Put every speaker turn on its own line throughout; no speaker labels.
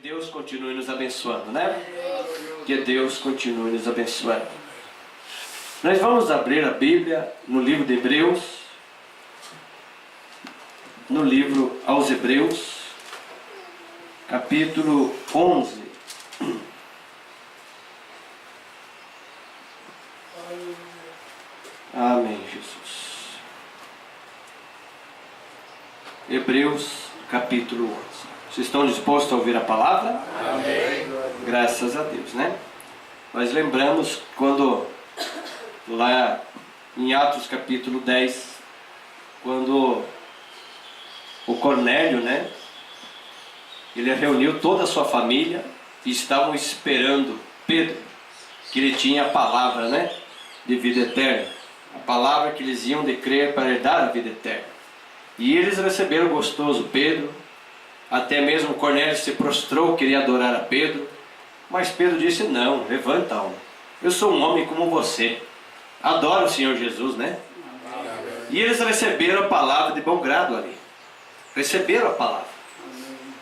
Deus continue nos abençoando, né? Que Deus continue nos abençoando. Nós vamos abrir a Bíblia no livro de Hebreus, no livro aos Hebreus, capítulo 11. Amém, Jesus. Hebreus, capítulo 11. Vocês estão dispostos a ouvir a palavra?
Amém.
Graças a Deus, né? Nós lembramos quando, lá em Atos capítulo 10, quando o Cornélio, né? Ele reuniu toda a sua família e estavam esperando Pedro, que ele tinha a palavra, né? De vida eterna. A palavra que eles iam de crer para herdar a vida eterna. E eles receberam o gostoso Pedro. Até mesmo Cornélio se prostrou, queria adorar a Pedro. Mas Pedro disse: não, levanta, alma. Eu sou um homem como você. Adoro o Senhor Jesus, né? E eles receberam a palavra de bom grado ali. Receberam a palavra.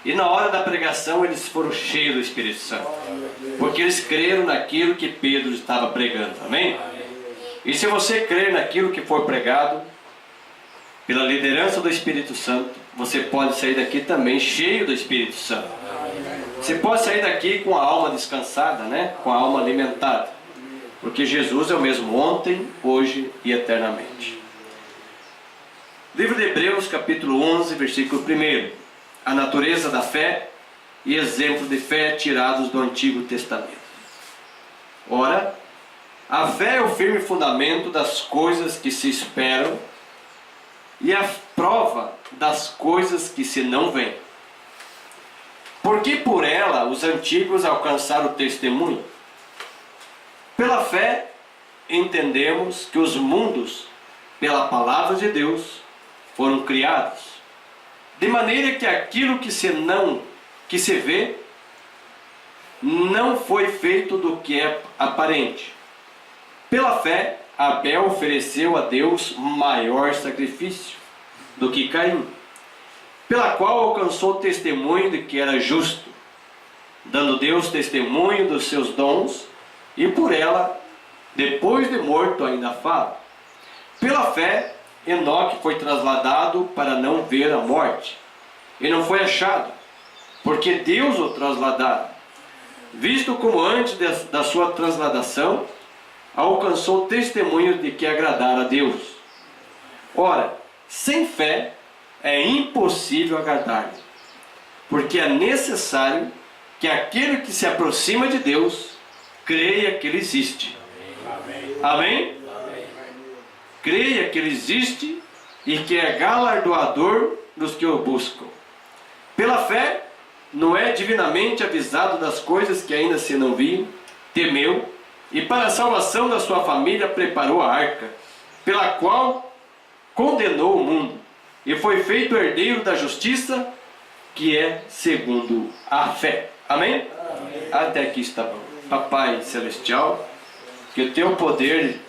E na hora da pregação eles foram cheios do Espírito Santo. Porque eles creram naquilo que Pedro estava pregando. Amém? E se você crer naquilo que for pregado, pela liderança do Espírito Santo, você pode sair daqui também cheio do Espírito Santo. Você pode sair daqui com a alma descansada, né? Com a alma alimentada. Porque Jesus é o mesmo ontem, hoje e eternamente. Livro de Hebreus, capítulo 11, versículo 1. A natureza da fé e exemplo de fé tirados do Antigo Testamento. Ora, a fé é o firme fundamento das coisas que se esperam e a prova das coisas que se não veem. Porque por ela os antigos alcançaram o testemunho. Pela fé entendemos que os mundos, pela palavra de Deus, foram criados, de maneira que aquilo que se vê não foi feito do que é aparente. Pela fé, Abel ofereceu a Deus maior sacrifício do que Caim, pela qual alcançou o testemunho de que era justo, dando Deus testemunho dos seus dons, e por ela, depois de morto, ainda fala. Pela fé, Enoque foi trasladado para não ver a morte, e não foi achado, porque Deus o trasladara, visto como antes da sua transladação, alcançou o testemunho de que agradara a Deus. Ora, sem fé é impossível agradar-lhe, porque é necessário que aquele que se aproxima de Deus creia que Ele existe. Amém? Amém? Amém. Creia que Ele existe e que é galardoador dos que o buscam. Pela fé, Noé, divinamente avisado das coisas que ainda se não viam, temeu, e para a salvação da sua família preparou a arca, pela qual condenou o mundo, e foi feito herdeiro da justiça, que é segundo a fé. Amém? Amém. Até aqui está bom. Papai Celestial, que o Teu poder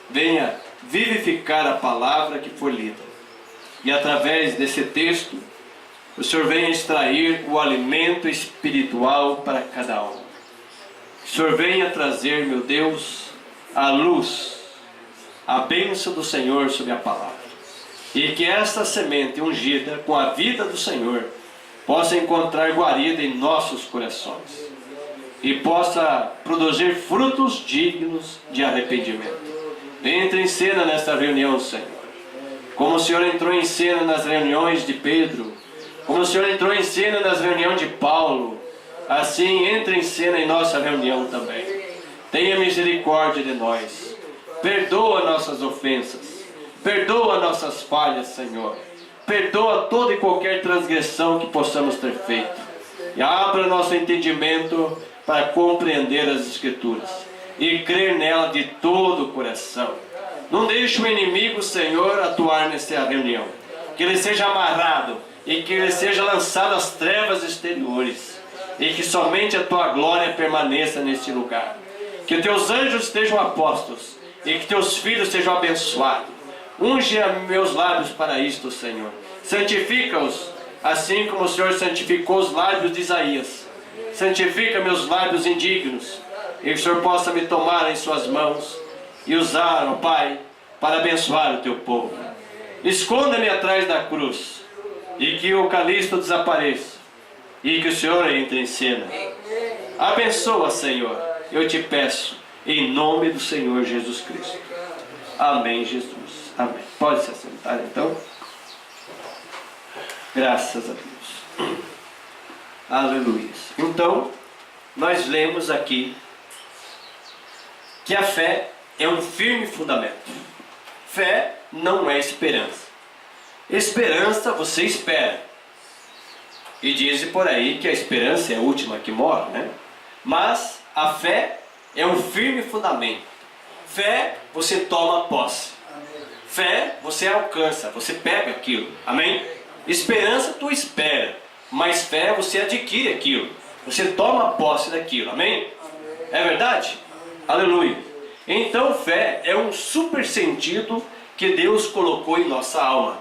venha vivificar a palavra que for lida. E através desse texto, o Senhor venha extrair o alimento espiritual para cada um. Que o Senhor venha trazer, meu Deus, a luz, a bênção do Senhor sobre a palavra. E que esta semente ungida com a vida do Senhor possa encontrar guarida em nossos corações. E possa produzir frutos dignos de arrependimento. Entre em cena nesta reunião, Senhor. Como o Senhor entrou em cena nas reuniões de Pedro, como o Senhor entrou em cena nas reuniões de Paulo, assim entre em cena em nossa reunião também. Tenha misericórdia de nós. Perdoa nossas ofensas. Perdoa nossas falhas, Senhor. Perdoa toda e qualquer transgressão que possamos ter feito. E abra nosso entendimento para compreender as Escrituras e crer nela de todo o coração. Não deixe o inimigo, Senhor, atuar nessa reunião. Que ele seja amarrado e que ele seja lançado às trevas exteriores. E que somente a Tua glória permaneça neste lugar. Que Teus anjos estejam apostos e que Teus filhos sejam abençoados. Unge meus lábios para isto, Senhor. Santifica-os assim como o Senhor santificou os lábios de Isaías. Santifica meus lábios indignos, e que o Senhor possa me tomar em suas mãos e usar, ó Pai, para abençoar o teu povo. Esconda-me atrás da cruz, e que o calisto desapareça, e que o Senhor entre em cena. Abençoa, Senhor, eu te peço, em nome do Senhor Jesus Cristo. Amém, Jesus. Amém. Pode se assentar, então. Graças a Deus. Aleluia. Então, nós lemos aqui que a fé é um firme fundamento. Fé não é esperança. Esperança você espera. E dizem por aí que a esperança é a última que morre, né? Mas a fé é um firme fundamento. Fé você toma posse. Fé você alcança, você pega aquilo. Amém? Esperança tu espera, mas fé você adquire aquilo. Você toma posse daquilo. Amém? É verdade? Aleluia. Então fé é um super sentido que Deus colocou em nossa alma.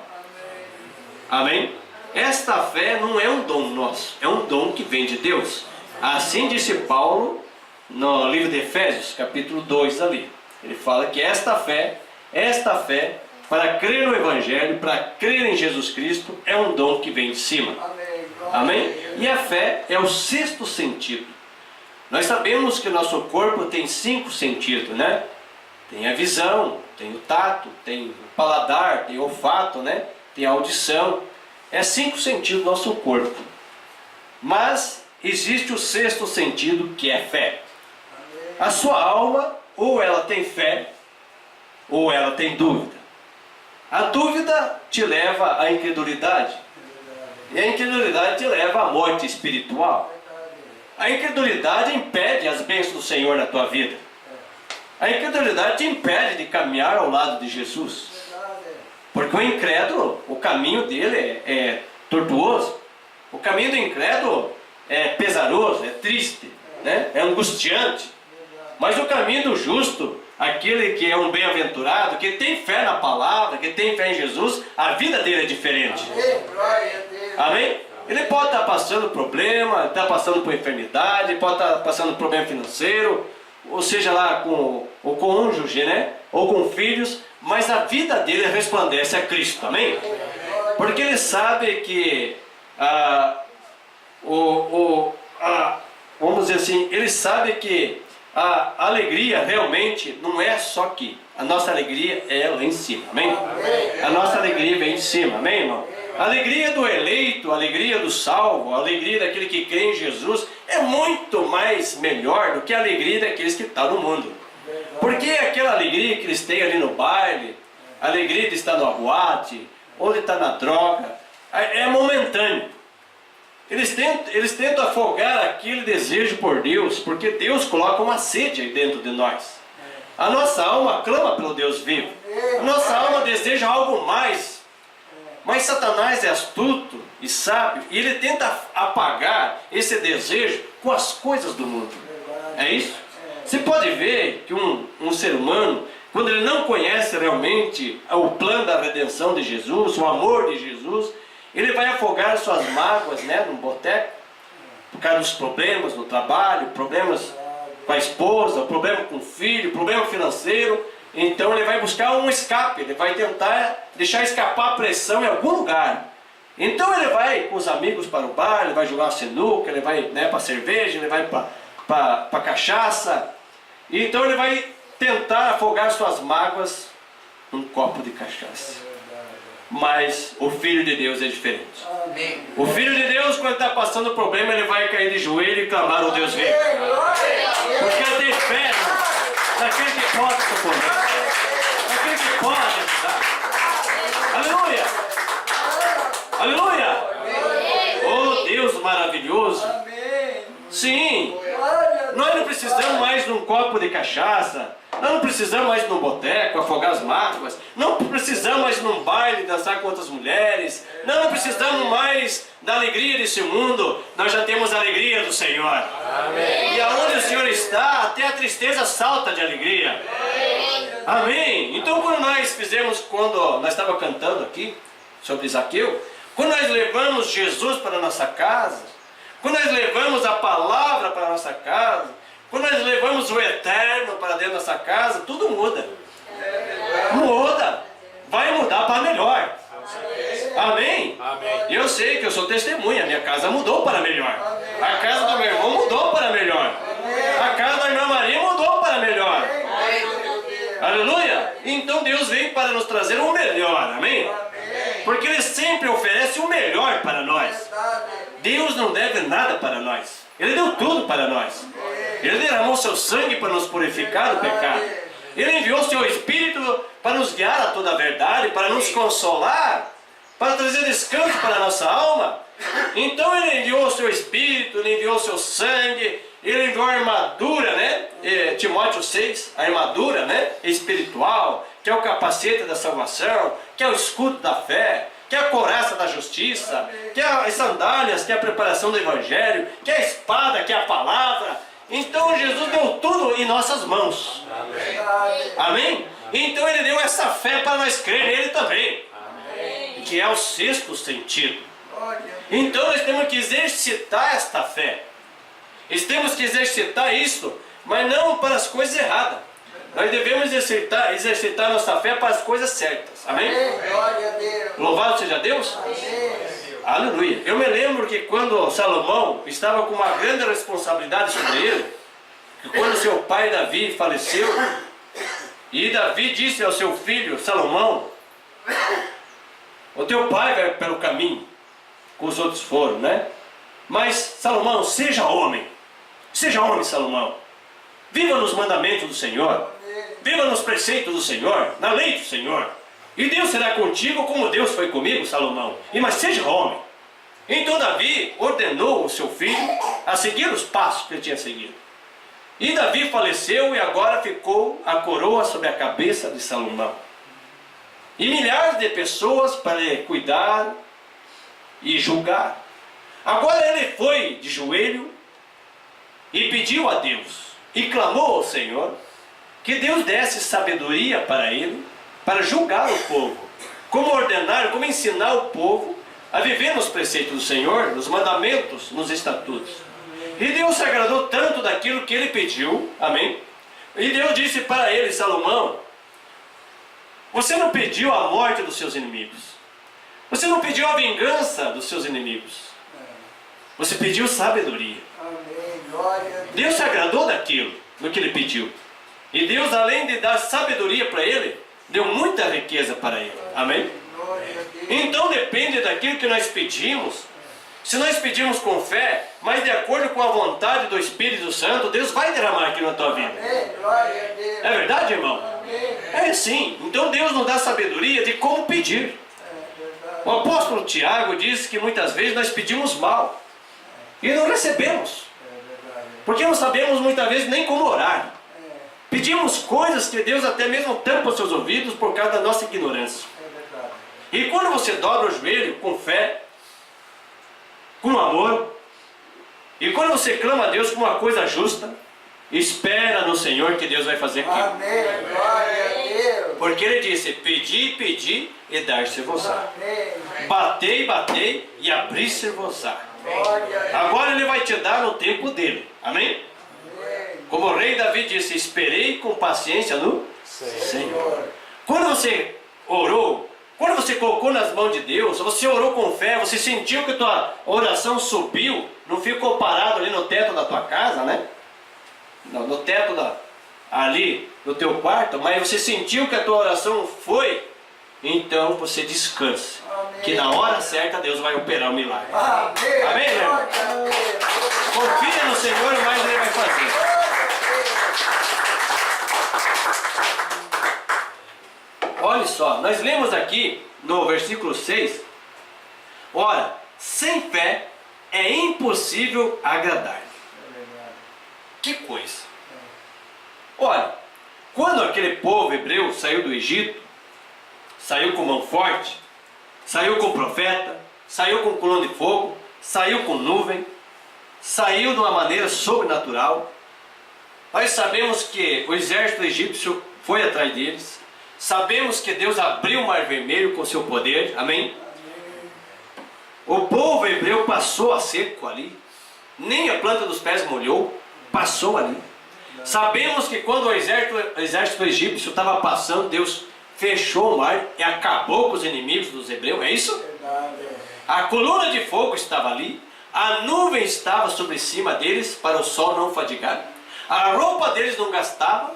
Amém? Esta fé não é um dom nosso, é um dom que vem de Deus. Assim disse Paulo no livro de Efésios, capítulo 2 ali. Ele fala que esta fé, para crer no Evangelho, para crer em Jesus Cristo, é um dom que vem de cima. Amém? E a fé é o sexto sentido. Nós sabemos que o nosso corpo tem 5 sentidos, né? Tem a visão, tem o tato, tem o paladar, tem o olfato, né? Tem a audição. É 5 sentidos do nosso corpo. Mas existe o sexto sentido, que é fé. A sua alma, ou ela tem fé, ou ela tem dúvida. A dúvida te leva à incredulidade. E a incredulidade te leva à morte espiritual. A incredulidade impede as bênçãos do Senhor na tua vida. A incredulidade te impede de caminhar ao lado de Jesus. Porque o incrédulo, o caminho dele é tortuoso. O caminho do incrédulo é pesaroso, é triste, né? É angustiante. Mas o caminho do justo, aquele que é um bem-aventurado, que tem fé na palavra, que tem fé em Jesus, a vida dele é diferente. Amém? Ele pode estar passando problema, está passando por enfermidade, pode estar passando problema financeiro, ou seja lá com o cônjuge, né? Ou com filhos, mas a vida dele resplandece a Cristo. Amém? Porque ele sabe que vamos dizer assim, ele sabe que a alegria realmente não é só aqui. A nossa alegria é lá em cima. Amém? A nossa alegria vem de cima. Amém, irmão? A alegria do eleito, a alegria do salvo, a alegria daquele que crê em Jesus é muito mais melhor do que a alegria daqueles que estão no mundo. Porque aquela alegria que eles têm ali no baile, a alegria de estar no boate, ou de estar na droga, é momentâneo. Eles tentam afogar aquele desejo por Deus, porque Deus coloca uma sede aí dentro de nós. A nossa alma clama pelo Deus vivo. A nossa alma deseja algo mais. Mas Satanás é astuto e sábio, e ele tenta apagar esse desejo com as coisas do mundo. É isso? Você pode ver que um ser humano, quando ele não conhece realmente o plano da redenção de Jesus, o amor de Jesus, ele vai afogar suas mágoas, né, num boteco, por causa dos problemas no trabalho, problemas com a esposa, problema com o filho, problema financeiro. Então ele vai buscar um escape, ele vai tentar deixar escapar a pressão em algum lugar. Então ele vai com os amigos para o bar, ele vai jogar uma sinuca, ele vai, né, para cerveja, ele vai para cachaça. Então ele vai tentar afogar suas mágoas num copo de cachaça. Mas o Filho de Deus é diferente. O Filho de Deus, quando está passando problema, ele vai cair de joelho e clamar ao Deus vivo. Porque ele tem fé naquele que pode socorrer, naquele que pode ajudar. Aleluia! Aleluia! Oh Deus maravilhoso! Sim! Nós não precisamos mais de um copo de cachaça. Nós não precisamos mais de um boteco, afogar as mágoas. Não precisamos mais de um baile, dançar com outras mulheres. Não precisamos mais da alegria desse mundo. Nós já temos a alegria do Senhor. Amém. E aonde o Senhor está, até a tristeza salta de alegria. Amém. Então quando nós estávamos cantando aqui sobre Zaqueu, quando nós levamos Jesus para a nossa casa, quando nós levamos a palavra para a nossa casa, quando nós levamos o eterno para dentro da nossa casa, tudo muda. Muda. Vai mudar para melhor. Amém? Amém? Eu sei que eu sou testemunha. Minha casa mudou para melhor. A casa do meu irmão mudou para melhor. A casa da irmã Maria mudou para melhor. Aleluia! Então Deus vem para nos trazer o melhor. Amém? Porque Ele sempre oferece o melhor para nós. Deus não deve nada para nós. Ele deu tudo para nós. Ele derramou seu sangue para nos purificar do pecado. Ele enviou seu Espírito para nos guiar a toda a verdade, para nos consolar, para trazer descanso para a nossa alma. Então Ele enviou o seu Espírito, Ele enviou o seu sangue, Ele enviou a armadura, né? Timóteo 6, a armadura, né? Espiritual, que é o capacete da salvação, que é o escudo da fé, que é a couraça da justiça, que é as sandálias, que é a preparação do Evangelho, que é a espada, que é a palavra. Então Jesus deu tudo em nossas mãos. Amém? Amém? Então Ele deu essa fé para nós crer nele também. Amém. Que é o sexto sentido. Então nós temos que exercitar esta fé. Nós temos que exercitar isso, mas não para as coisas erradas. Nós devemos exercitar nossa fé para as coisas certas. Amém? Louvado seja Deus. Amém. Aleluia. Eu me lembro que quando Salomão estava com uma grande responsabilidade sobre ele, que quando seu pai Davi faleceu, e Davi disse ao seu filho Salomão: o teu pai vai pelo caminho, com os outros foram, né? Mas Salomão, seja homem, Salomão, viva nos mandamentos do Senhor, viva nos preceitos do Senhor, na lei do Senhor. E Deus será contigo como Deus foi comigo, Salomão. Mas seja homem. Então Davi ordenou o seu filho a seguir os passos que ele tinha seguido. E Davi faleceu e agora ficou a coroa sobre a cabeça de Salomão. E milhares de pessoas para cuidar e julgar. Agora ele foi de joelho e pediu a Deus. E clamou ao Senhor que Deus desse sabedoria para ele, para julgar o povo, como ordenar, como ensinar o povo a viver nos preceitos do Senhor, nos mandamentos, nos estatutos. E Deus se agradou tanto daquilo que ele pediu, amém? E Deus disse para ele, Salomão: você não pediu a morte dos seus inimigos, você não pediu a vingança dos seus inimigos, você pediu sabedoria. Deus se agradou daquilo, do que ele pediu. E Deus, além de dar sabedoria para ele, deu muita riqueza para ele. Amém? Então depende daquilo que nós pedimos. Se nós pedimos com fé, mas de acordo com a vontade do Espírito Santo, Deus vai derramar aquilo na tua vida. É verdade, irmão? É sim. Então Deus nos dá sabedoria de como pedir. O apóstolo Tiago diz que muitas vezes nós pedimos mal e não recebemos, porque não sabemos muitas vezes nem como orar. Pedimos coisas que Deus até mesmo tampa os seus ouvidos por causa da nossa ignorância. E quando você dobra o joelho com fé, com amor, e quando você clama a Deus com uma coisa justa, espera no Senhor que Deus vai fazer aquilo. Amém. Glória a Deus. Porque Ele disse: pedi, pedi e dar-se-vos-á. Batei, batei e abrir-se-vos-á. Agora Ele vai te dar no tempo dele. Amém? Como o rei Davi disse: esperei com paciência no Senhor. Quando você orou, quando você colocou nas mãos de Deus, você orou com fé, você sentiu que a tua oração subiu, não ficou parado ali no teto da tua casa, né? No teto ali do teu quarto, mas você sentiu que a tua oração foi, então você descanse. Amém. Que na hora certa Deus vai operar o milagre. Amém, amém, irmão? Confia no Senhor, mas Ele vai fazer. Olha só, nós lemos aqui no versículo 6: ora, sem fé é impossível agradar. Que coisa! Olha, quando aquele povo hebreu saiu do Egito, saiu com mão forte, saiu com profeta, saiu com coluna de fogo, saiu com nuvem, saiu de uma maneira sobrenatural. Nós sabemos que o exército egípcio foi atrás deles. Sabemos que Deus abriu o mar vermelho com seu poder, amém? O povo hebreu passou a seco ali. Nem a planta dos pés molhou. Passou ali. Sabemos que quando o exército egípcio estava passando, Deus fechou o mar e acabou com os inimigos dos hebreus. É isso? A coluna de fogo estava ali. A nuvem estava sobre cima deles para o sol não fadigar. A roupa deles não gastava.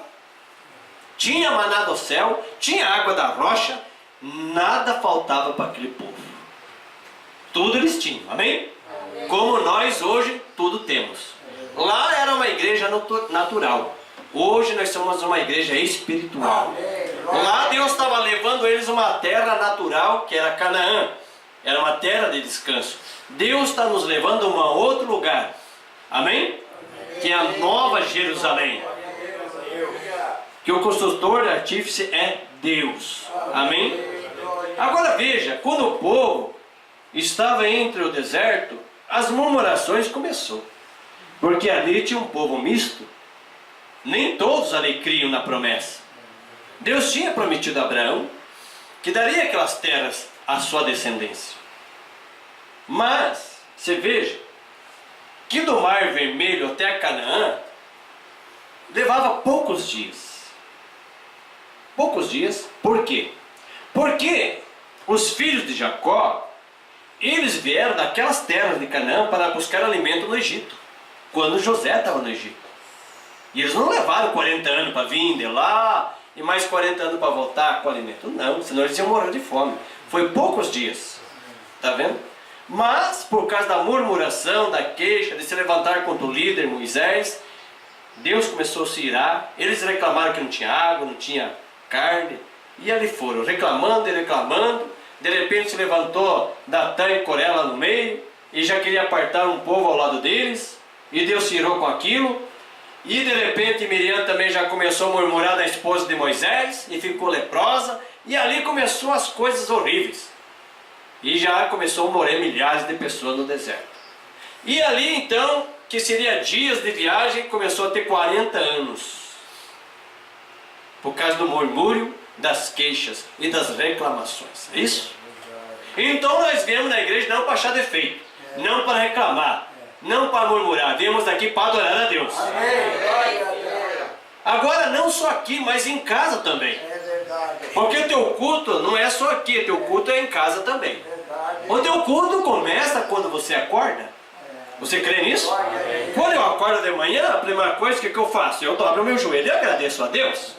Tinha maná do céu. Tinha água da rocha. Nada faltava para aquele povo. Tudo eles tinham. Amém? Amém. Como nós hoje tudo temos. Lá era uma igreja natural. Hoje nós somos uma igreja espiritual. Lá Deus estava levando eles uma terra natural, que era Canaã. Era uma terra de descanso. Deus está nos levando a um outro lugar. Amém? Que é a Nova Jerusalém. Que o construtor e artífice é Deus. Amém? Agora veja, quando o povo estava entre o deserto, as murmurações começaram. Porque ali tinha um povo misto. Nem todos ali criam na promessa. Deus tinha prometido a Abraão que daria aquelas terras à sua descendência. Mas, você veja, que do Mar Vermelho até Canaã levava poucos dias. Poucos dias. Por quê? Porque os filhos de Jacó, eles vieram daquelas terras de Canaã para buscar alimento no Egito, quando José estava no Egito. E eles não levaram 40 anos para vir de lá e mais 40 anos para voltar com alimento. Não, senão eles iam morrer de fome. Foi poucos dias. Está vendo? Mas, por causa da murmuração, da queixa, de se levantar contra o líder Moisés, Deus começou a se irar. Eles reclamaram que não tinha água, não tinha carne. E ali foram, reclamando e reclamando. De repente se levantou Datã e Coré lá no meio e já queria apartar um povo ao lado deles. E Deus se irou com aquilo. E de repente Miriam também já começou a murmurar da esposa de Moisés e ficou leprosa. E ali começou as coisas horríveis. E já começou a morrer milhares de pessoas no deserto. E ali então, que seria dias de viagem, começou a ter 40 anos. Por causa do murmúrio, das queixas e das reclamações. É isso? Então nós viemos na igreja não para achar defeito, não para reclamar, não para murmurar. Viemos aqui para adorar a Deus. Agora não só aqui, mas em casa também. Porque o teu culto não é só aqui, o teu culto é em casa também. O teu culto começa quando você acorda. Você crê nisso? Quando eu acordo de manhã, a primeira coisa que eu faço? Eu dobro o meu joelho e agradeço a Deus.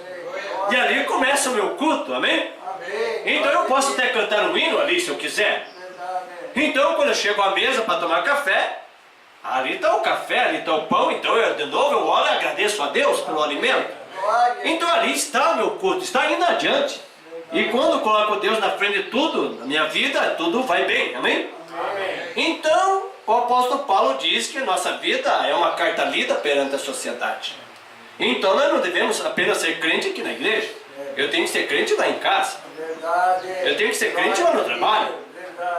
E ali começa o meu culto, amém? Então eu posso até cantar um hino ali se eu quiser. Então quando eu chego à mesa para tomar café, ali está o café, ali está o pão. Então eu de novo eu oro e agradeço a Deus pelo alimento. Então ali está o meu culto, está indo adiante. E quando eu coloco Deus na frente de tudo, na minha vida, tudo vai bem, amém? Então o apóstolo Paulo diz que a nossa vida é uma carta lida perante a sociedade. Então nós não devemos apenas ser crente aqui na igreja. Eu tenho que ser crente lá em casa. Eu tenho que ser crente lá no trabalho.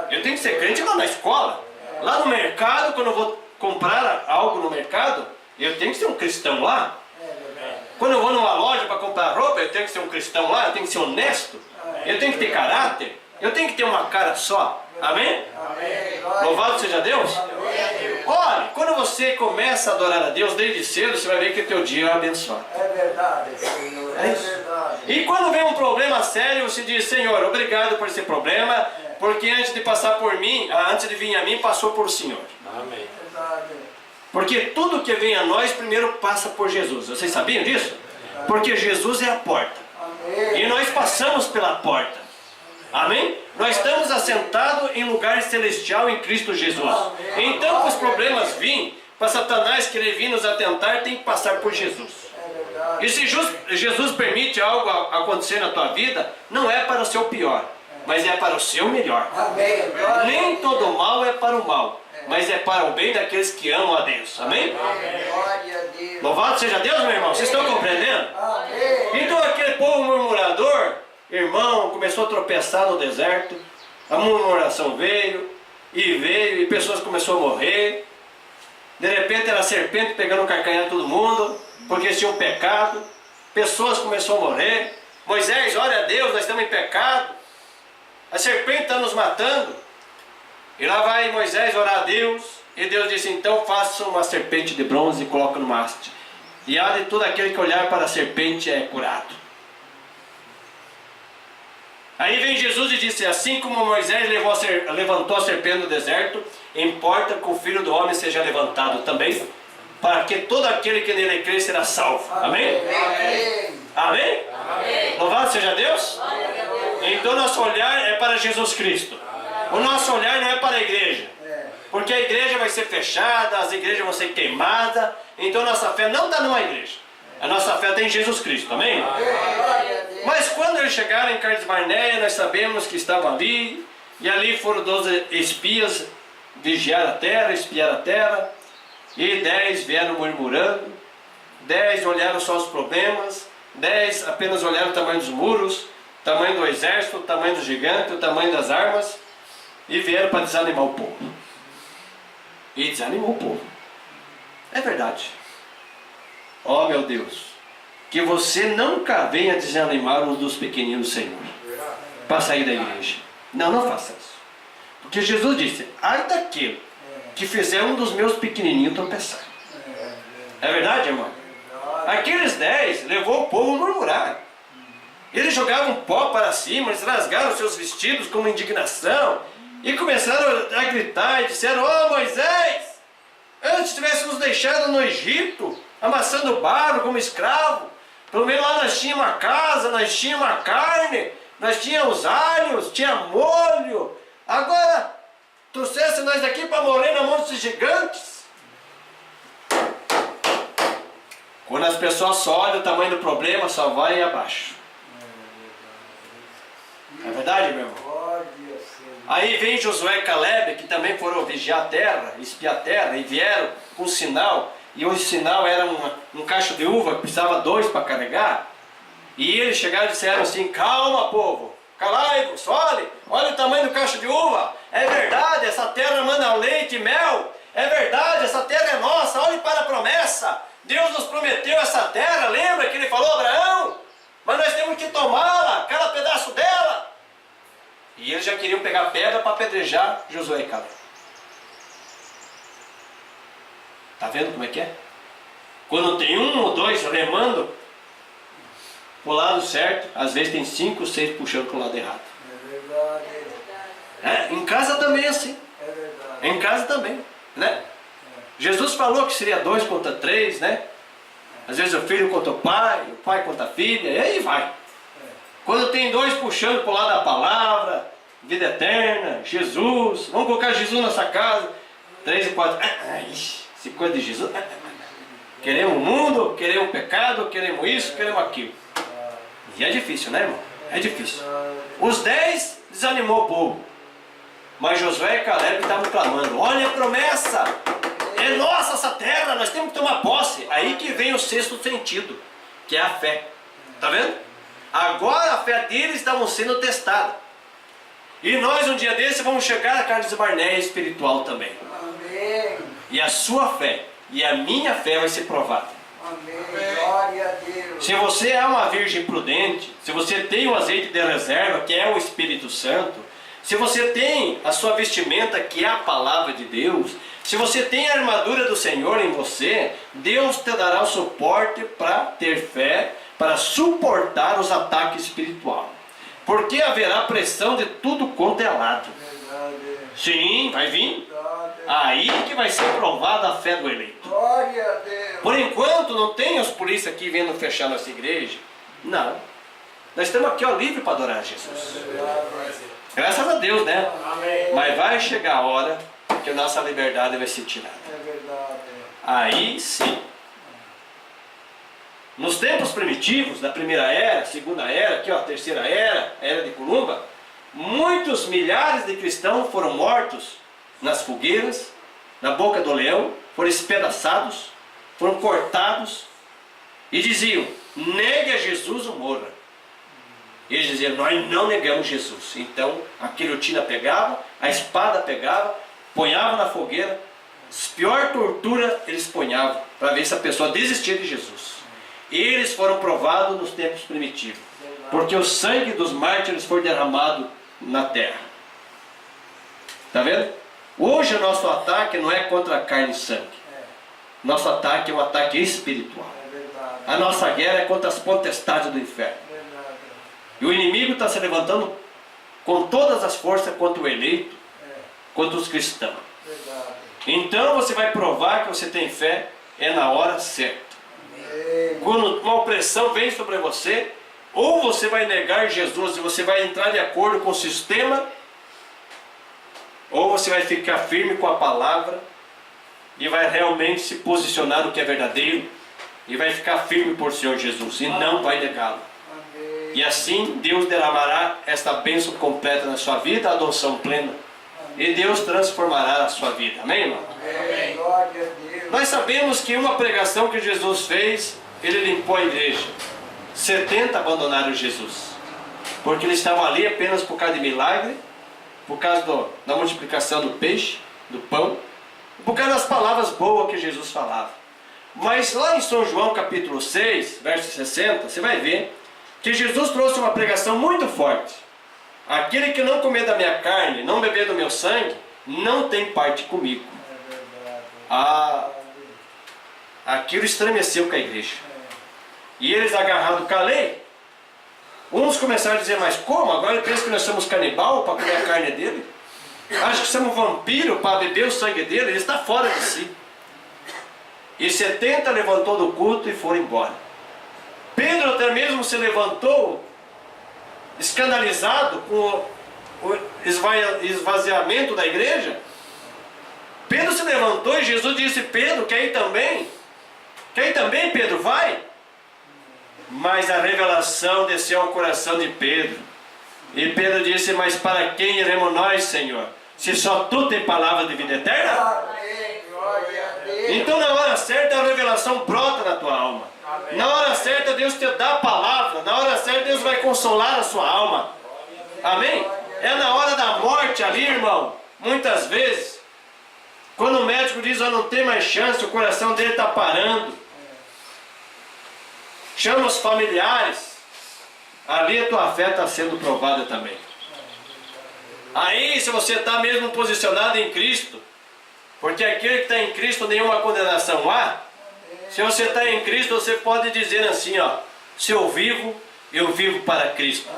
Eu tenho que ser crente lá na escola. Lá no mercado, quando eu vou comprar algo no mercado, eu tenho que ser um cristão lá. Quando eu vou numa loja para comprar roupa, eu tenho que ser um cristão lá. Eu tenho que ser honesto. Eu tenho que ter caráter. Eu tenho que ter uma cara só. Amém? Louvado seja Deus. Olha, quando você começa a adorar a Deus desde cedo, você vai ver que o teu dia é abençoado.
É verdade, Senhor. É verdade.
E quando vem um problema sério, você diz: Senhor, obrigado por esse problema, porque antes de passar por mim, antes de vir a mim, passou por o Senhor.
Amém. Verdade.
Porque tudo que vem a nós primeiro passa por Jesus. Vocês sabiam disso? Porque Jesus é a porta.
Amém.
E nós passamos pela porta. Amém? Nós estamos assentados em lugar celestial em Cristo Jesus. Então, para os problemas virem, para Satanás querer vir nos atentar, tem que passar por Jesus. E se Jesus permite algo acontecer na tua vida, não é para o seu pior, mas é para o seu melhor. Nem todo mal é para o mal, mas é para o bem daqueles que amam a Deus. Amém? Louvado seja Deus, meu irmão. Vocês estão compreendendo? Então aquele povo murmurador, irmão, começou a tropeçar no deserto. A murmuração veio, e pessoas começaram a morrer. De repente era a serpente pegando o carcanhar de todo mundo, porque eles tinham pecado. Pessoas começaram a morrer. Moisés, olha a Deus, nós estamos em pecado. A serpente está nos matando. E lá vai Moisés orar a Deus, e Deus disse, então faça uma serpente de bronze e coloca no haste. E há de todo aquele que olhar para a serpente é curado. Aí vem Jesus e disse, assim como Moisés levantou a serpente no deserto, importa que o Filho do Homem seja levantado também, para que todo aquele que nele crê será salvo. Amém?
Amém.
Amém?
Amém.
Louvado seja Deus. Então nosso olhar é para Jesus Cristo. O nosso olhar não é para a igreja. Porque a igreja vai ser fechada, as igrejas vão ser queimadas. Então nossa fé não está numa igreja. A nossa fé está em Jesus Cristo. Amém? Mas quando eles chegaram em Cades Barneia, nós sabemos que estavam ali. E ali foram 12 espias vigiar a terra, espiar a terra. E 10 vieram murmurando. 10 olharam só os problemas. 10 apenas olharam o tamanho dos muros, o tamanho do exército, o tamanho do gigante, o tamanho das armas. E vieram para desanimar o povo. E desanimou o povo. É verdade. Oh meu Deus, que você nunca venha desanimar um dos pequeninos do Senhor para sair da igreja. Não, não faça isso. Porque Jesus disse, ai daquele que fizer um dos meus pequenininhos tropeçar. É verdade, irmão? Aqueles 10 levou o povo a murmurar. Eles jogavam pó para cima, eles rasgaram seus vestidos com indignação e começaram a gritar e disseram, oh Moisés, antes tivesse nos deixado no Egito, amassando barro como escravo, pelo menos lá nós tínhamos uma casa, nós tínhamos uma carne, nós tínhamos alhos, tinha molho, agora trouxesse nós daqui para morrer na mão desses gigantes. Quando as pessoas só olham o tamanho do problema, só vai abaixo. É verdade, meu irmão? Aí vem Josué e Caleb, que também foram vigiar a terra, espiar a terra, e vieram com um sinal. E o sinal era um cacho de uva, que precisava 2 para carregar. E eles chegaram e disseram assim, calma povo, calai-vos, olha o tamanho do cacho de uva. É verdade, essa terra manda leite e mel. É verdade, essa terra é nossa, olhe para a promessa. Deus nos prometeu essa terra, lembra que ele falou a Abraão? Mas nós temos que tomá-la, cada pedaço dela. E eles já queriam pegar pedra para apedrejar Josué e Caleb. Está vendo como é que é? Quando tem 1 ou 2 remando para o lado certo, às vezes tem 5 ou 6 puxando para o lado errado. É verdade. Em casa também é assim. É verdade. Em casa também, né? Jesus falou que seria 2 contra 3, né? Às vezes o filho contra o pai contra a filha, e aí vai. Quando tem 2 puxando para o lado da palavra, vida eterna, Jesus, vamos colocar Jesus nessa casa, 3 e 4, esse coisa de Jesus, queremos o mundo, queremos o pecado, queremos isso, queremos aquilo. E é difícil, né, irmão? É difícil. Os 10 desanimou o povo, mas Josué e Caleb estavam clamando, olha a promessa, é nossa essa terra, nós temos que tomar posse. Aí que vem o 6º sentido, que é a fé. Está vendo? Agora a fé deles estava sendo testada. E nós um dia desse vamos chegar a Cades Barneia espiritual também.
Amém.
E a sua fé e a minha fé vai ser provada.
Amém. Glória a Deus.
Se você é uma virgem prudente, se você tem o azeite de reserva, que é o Espírito Santo, se você tem a sua vestimenta, que é a palavra de Deus, se você tem a armadura do Senhor em você, Deus te dará o suporte para ter fé, para suportar os ataques espirituais. Porque haverá pressão de tudo quanto é lado. Sim, vai vir. Aí que vai ser provada a fé do eleito.
Glória a Deus.
Por enquanto não tem os polícias aqui vindo fechar nossa igreja. Não. Nós estamos aqui, ó, livre para adorar Jesus. Graças a Deus, né?
Amém.
Mas vai chegar a hora que a nossa liberdade vai ser tirada.
É verdade.
Aí sim. Nos tempos primitivos, da primeira era, segunda era, aqui ó, terceira era, era de Columba, muitos milhares de cristãos foram mortos nas fogueiras, na boca do leão, foram espedaçados, foram cortados e diziam, negue a Jesus ou morra. Eles diziam, nós não negamos Jesus. Então a guilhotina pegava, a espada pegava, ponhava na fogueira, pior tortura eles ponhavam para ver se a pessoa desistia de Jesus. Eles foram provados nos tempos primitivos, porque o sangue dos mártires foi derramado na terra. Está vendo? Hoje o nosso ataque não é contra a carne e sangue.
É,
Nosso ataque é um ataque espiritual.
é verdade.
A nossa guerra é contra as potestades do inferno.
Verdade.
E o inimigo está se levantando com todas as forças contra o eleito,
É,
contra os cristãos.
verdade.
Então você vai provar que você tem fé é na hora certa.
Amém.
Quando uma opressão vem sobre você, ou você vai negar Jesus e você vai entrar de acordo com o sistema, ou você vai ficar firme com a palavra e vai realmente se posicionar no que é verdadeiro e vai ficar firme por Senhor Jesus e não vai negá-lo.
Amém.
E assim Deus derramará esta bênção completa na sua vida, a adoção plena. E Deus transformará a sua vida. Amém, irmão?
Amém. Glória a Deus.
Nós sabemos que uma pregação que Jesus fez, ele limpou a igreja. 70 abandonaram Jesus. Porque eles estavam ali apenas por causa de milagre, por causa da multiplicação do peixe, do pão, por causa das palavras boas que Jesus falava. Mas lá em São João capítulo 6, verso 60, você vai ver que Jesus trouxe uma pregação muito forte. Aquele que não comer da minha carne, não beber do meu sangue, não tem parte comigo.
É verdade.
Ah, aquilo estremeceu com a igreja. E eles agarrados com a lei, uns começaram a dizer, mas como? Agora ele pensa que nós somos canibal para comer a carne dele? Acha que somos vampiro para beber o sangue dele? Ele está fora de si. E 70 levantou do culto e foram embora. Pedro até mesmo se levantou, escandalizado com o esvaziamento da igreja. Pedro se levantou e Jesus disse, Pedro, quer ir também? Quer ir também, Pedro? Vai! Mas a revelação desceu ao coração de Pedro. E Pedro disse, mas para quem iremos nós, Senhor? Se só tu tem palavra de vida eterna?
Amém. Glória a Deus.
Então na hora certa a revelação brota na tua alma.
Amém.
Na hora certa Deus te dá a palavra. Na hora certa Deus vai consolar a sua alma. Amém? É na hora da morte ali, irmão. Muitas vezes, quando o médico diz, não tem mais chance, o coração dele está parando. Chama os familiares. Ali a tua fé está sendo provada também. Aí se você está mesmo posicionado em Cristo, porque aquele que está em Cristo nenhuma condenação há. Se você está em Cristo, você pode dizer assim, ó, se eu vivo para Cristo.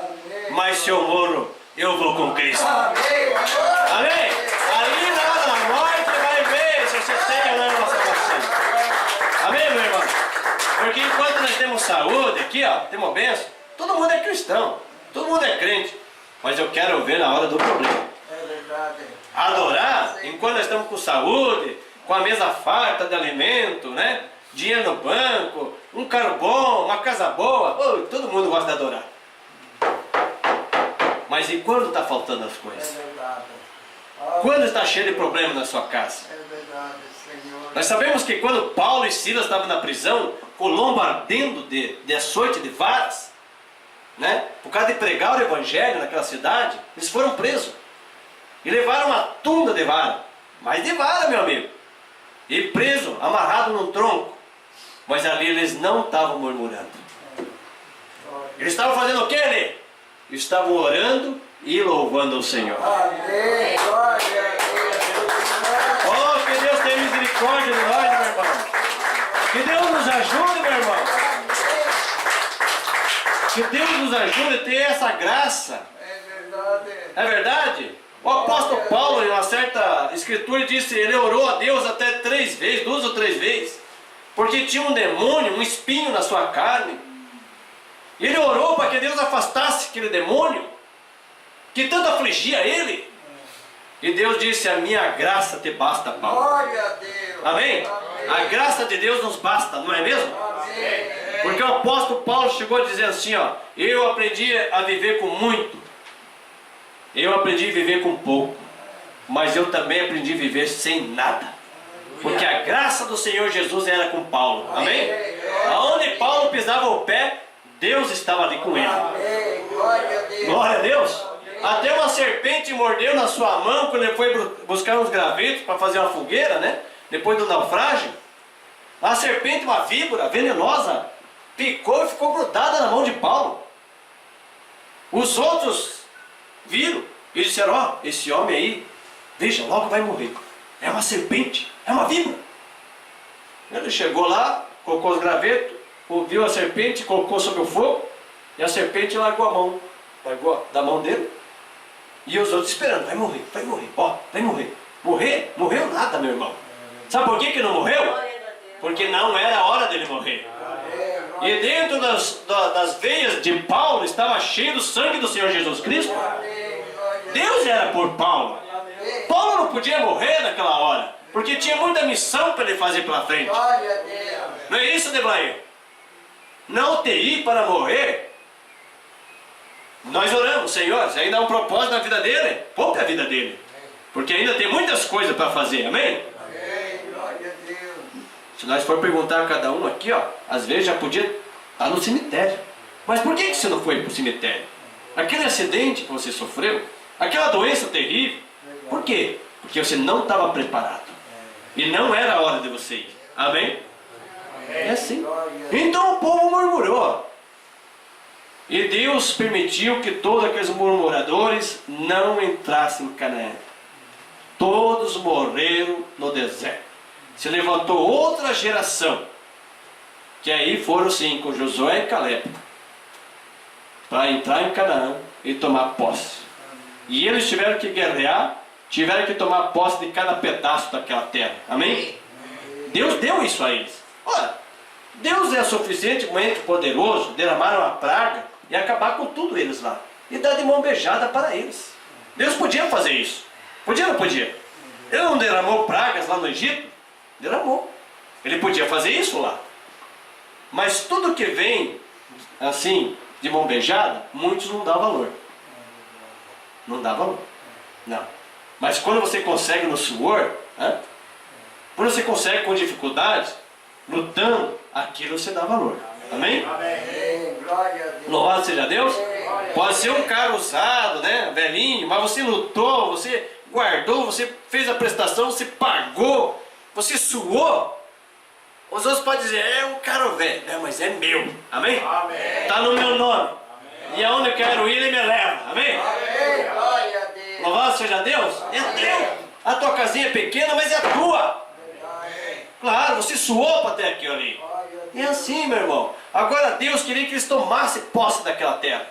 Mas se eu morro, eu vou com Cristo.
Amém.
Amém? Ali na hora da morte vai ver se você tem ou não a salvação. Amém, meu irmão? Porque enquanto nós temos saúde aqui, ó, temos bênção, todo mundo é cristão, todo mundo é crente. Mas eu quero ver na hora do problema.
É verdade.
Adorar, enquanto nós estamos com saúde, com a mesa farta de alimento, né? Dinheiro no banco, um carro bom, uma casa boa, todo mundo gosta de adorar. Mas e quando está faltando as
É
coisas?
verdade.
Quando está cheio de problema na sua casa?
É verdade, Senhor.
Nós sabemos que quando Paulo e Silas estavam na prisão, com o lombo ardendo de açoite, de varas, né? Por causa de pregar o evangelho naquela cidade, eles foram presos. E levaram uma tunda de vara. Mas de vara, meu amigo. E preso, amarrado num tronco. Mas ali eles não estavam murmurando. Eles estavam fazendo o que ali? Estavam orando e louvando ao Senhor.
Amém. Glória a Deus.
Oh, que Deus tenha misericórdia de nós, meu irmão. Que Deus nos ajude, meu irmão. Que Deus nos ajude a ter essa graça.
É verdade.
É verdade? O apóstolo Paulo, em uma certa escritura, disse, ele orou a Deus até 3 vezes, 2 ou 3 vezes, porque tinha um demônio, um espinho na sua carne. E ele orou para que Deus afastasse aquele demônio, que tanto afligia ele. E Deus disse, a minha graça te basta, Paulo.
Glória a Deus.
Amém? A graça de Deus nos basta, não é mesmo?
Amém.
Porque o apóstolo Paulo chegou a dizer assim, ó, eu aprendi a viver com muito, eu aprendi a viver com pouco, mas eu também aprendi a viver sem nada, porque a graça do Senhor Jesus era com Paulo, amém? Aonde Paulo pisava o pé, Deus estava ali com ele.
Amém. Glória a Deus.
Glória a Deus. Até uma serpente mordeu na sua mão quando ele foi buscar uns gravetos para fazer uma fogueira, né? Depois do naufrágio. A serpente, uma víbora venenosa, picou e ficou grudada na mão de Paulo. Os outros viram e disseram, ó, esse homem aí veja, logo vai morrer. É uma serpente, é uma víbora. Ele chegou lá, colocou os gravetos, ouviu a serpente, colocou sobre o fogo, e a serpente largou a mão, largou da mão dele, e os outros esperando, vai morrer, ó, vai morrer. Morrer? Morreu nada, meu irmão. Sabe por que não morreu? Porque não era a hora dele morrer. E dentro das veias de Paulo estava cheio do sangue do Senhor Jesus Cristo. Deus era por Paulo. Paulo não podia morrer naquela hora, porque tinha muita missão para ele fazer pela frente. Não é isso, Devair? Na UTI para morrer, nós oramos, Senhor, se ainda há um propósito na vida dele, poupe a vida dele, porque ainda tem muitas coisas para fazer, amém? Se nós for perguntar a cada um aqui, ó, às vezes já podia estar no cemitério. Mas por que você não foi para o cemitério? Aquele acidente que você sofreu, aquela doença terrível, por quê? Porque você não estava preparado. E não era a hora de você ir. Amém? É assim. Então o povo murmurou. E Deus permitiu que todos aqueles murmuradores não entrassem em Canaã. Todos morreram no deserto. Se levantou outra geração, que aí foram sim com Josué e Caleb, para entrar em Canaã e tomar posse. E eles tiveram que guerrear, tiveram que tomar posse de cada pedaço daquela terra. Amém? Deus deu isso a eles. Ora, Deus é suficientemente poderoso derramar uma praga e acabar com tudo eles lá. E dar de mão beijada para eles. Deus podia fazer isso. Podia ou não podia? Ele não derramou pragas lá no Egito? Derramou. Ele podia fazer isso lá. Mas tudo que vem assim, de mão beijada, muitos não dão valor. Não dá valor. Não. Mas quando você consegue no suor, quando você consegue com dificuldade, lutando, aquilo você dá valor. Amém? Louvado seja Deus. Pode ser um cara usado, né, velhinho, mas você lutou, você guardou, você fez a prestação, você pagou, você suou. Os outros podem dizer, é um cara velho, mas é meu. Amém? Está no meu nome. E aonde eu quero ir, ele me leva. Amém? Louvado seja Deus. É teu. A tua casinha é pequena, mas é tua. Claro, você suou para ter aquilo ali. É assim, meu irmão. Agora Deus queria que eles tomassem posse daquela terra.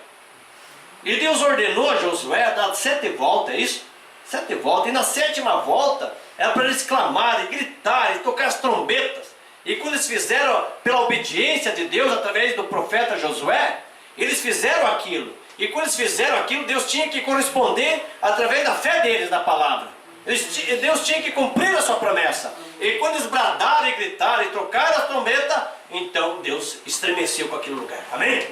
E Deus ordenou a Josué a dar 7 voltas, é isso? 7 voltas. E na 7ª volta, era para eles clamarem, gritarem, tocar as trombetas. E quando eles fizeram, pela obediência de Deus, através do profeta Josué, eles fizeram aquilo. E quando eles fizeram aquilo, Deus tinha que corresponder através da fé deles na palavra. Deus tinha que cumprir a sua promessa. E quando eles bradaram e gritaram e trocaram a trombeta, então Deus estremeceu com aquele lugar. Amém?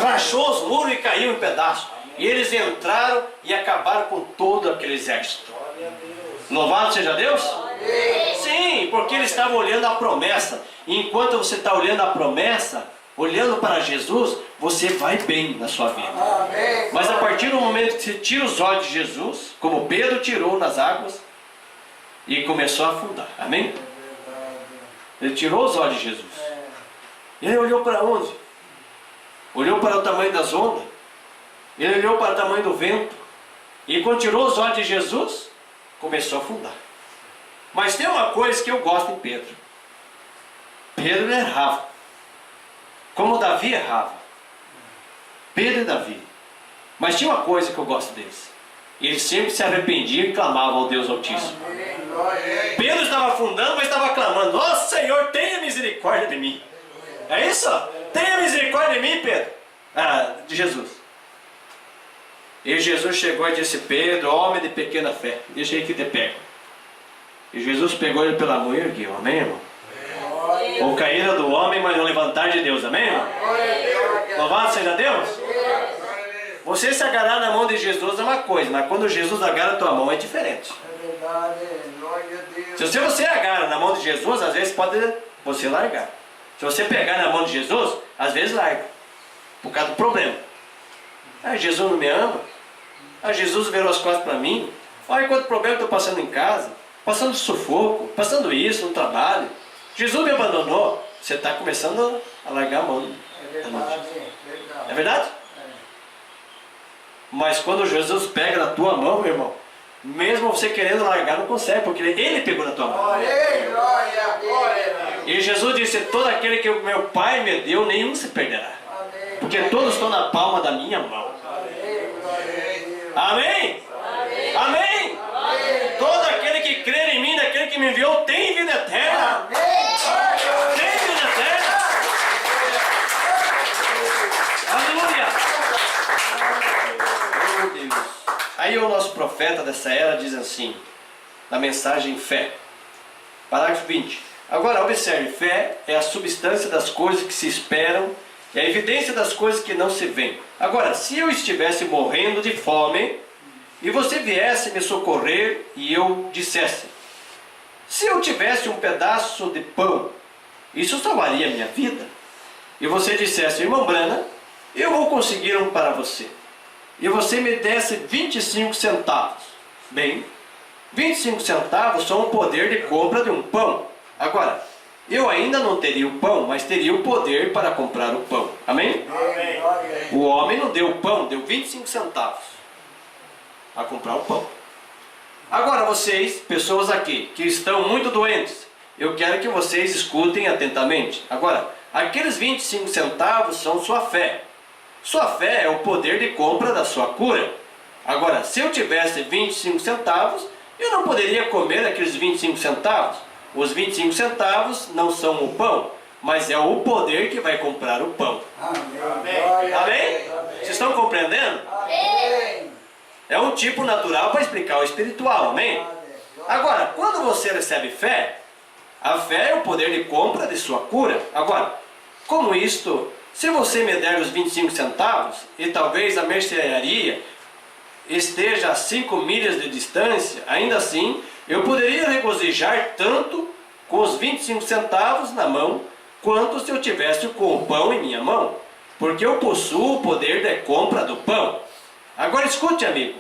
Rachou os muros e caiu em pedaços. E eles entraram e acabaram com todo aquele exército. Louvado seja Deus? Sim, porque eles estavam olhando a promessa. E enquanto você está olhando a promessa, olhando para Jesus, você vai bem na sua vida. Mas a partir do momento que você tira os olhos de Jesus, como Pedro tirou nas águas, e começou a afundar. Amém? Ele tirou os olhos de Jesus. E ele olhou para onde? Olhou para o tamanho das ondas. Ele olhou para o tamanho do vento. E quando tirou os olhos de Jesus, começou a afundar. Mas tem uma coisa que eu gosto em Pedro. Pedro errava. Como Davi errava. Pedro e Davi. Mas tinha uma coisa que eu gosto deles. Eles sempre se arrependiam e clamavam ao Deus Altíssimo. Pedro estava afundando, mas estava clamando: nossa, Senhor, tenha misericórdia de mim. É isso? Tenha misericórdia de mim, Pedro. De Jesus. E Jesus chegou e disse: Pedro, homem de pequena fé, deixa aí que te pego. E Jesus pegou ele pela mão e ergueu. Amém, irmão? Ou caíra do homem, mas não levantar de Deus. Amém, irmão? Louvado seja Deus. Você se agarrar na mão de Jesus é uma coisa, mas quando Jesus agarra a tua mão é diferente. Se você agarra na mão de Jesus, às vezes pode você largar. Se você pegar na mão de Jesus, às vezes larga. Por causa do problema. Jesus não me ama. Jesus virou as costas para mim. Olha quanto problema eu estou passando em casa. Passando sufoco, passando isso no trabalho. Jesus me abandonou. Você está começando a largar a mão. É verdade? Mas quando Jesus pega na tua mão, meu irmão, Mesmo você querendo largar, não consegue, porque Ele pegou na tua mão.
Glória a Deus.
E Jesus disse, todo aquele que o meu Pai me deu, nenhum se perderá.
Amém.
Porque todos estão na palma da minha mão.
Amém. Glória a Deus.
Amém? Amém? Todo aquele que crer em mim, daquele que me enviou, tem vida eterna.
Amém. Glória
Tem vida eterna. Aleluia. Oh, Deus. Aí o nosso profeta dessa era diz assim, na mensagem fé. Parágrafo 20. Agora observe, fé é a substância das coisas que se esperam, é a evidência das coisas que não se veem. Agora, se eu estivesse morrendo de fome, e você viesse me socorrer, e eu dissesse, se eu tivesse um pedaço de pão, isso salvaria a minha vida. E você dissesse, irmão Brana, eu vou conseguir um para você. E você me desse 25 centavos. Bem, 25 centavos são o poder de compra de um pão. Agora, eu ainda não teria o pão, mas teria o poder para comprar o pão. Amém?
Amém. Glória a Deus.
O homem não deu o pão, deu 25 centavos a comprar o pão. Agora vocês, pessoas aqui, que estão muito doentes, eu quero que vocês escutem atentamente. Agora, aqueles 25 centavos são sua fé. Sua fé é o poder de compra da sua cura. Agora, se eu tivesse 25 centavos, eu não poderia comer aqueles 25 centavos. Os 25 centavos não são o pão, mas é o poder que vai comprar o pão.
Amém. Glória a
Amém?
Deus.
Vocês estão compreendendo?
Amém.
É um tipo natural para explicar o espiritual, amém? Agora, quando você recebe fé, a fé é o poder de compra de sua cura. Agora, como isto, se você me der os 25 centavos, e talvez a mercearia esteja a 5 milhas de distância, ainda assim, eu poderia regozijar tanto com os 25 centavos na mão, quanto se eu tivesse com o pão em minha mão, porque eu possuo o poder de compra do pão. Agora escute, amigo,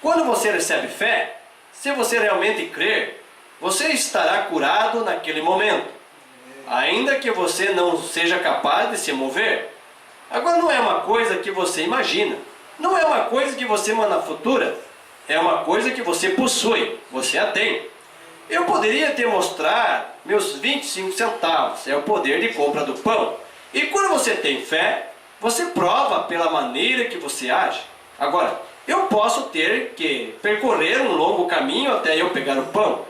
quando você recebe fé, se você realmente crer, você estará curado naquele momento, ainda que você não seja capaz de se mover. Agora não é uma coisa que você imagina, não é uma coisa que você manda futura, é uma coisa que você possui, você a tem. Eu poderia te mostrar meus 25 centavos, é o poder de compra do pão. E quando você tem fé, você prova pela maneira que você age. Agora, eu posso ter que percorrer um longo caminho até eu pegar o pão,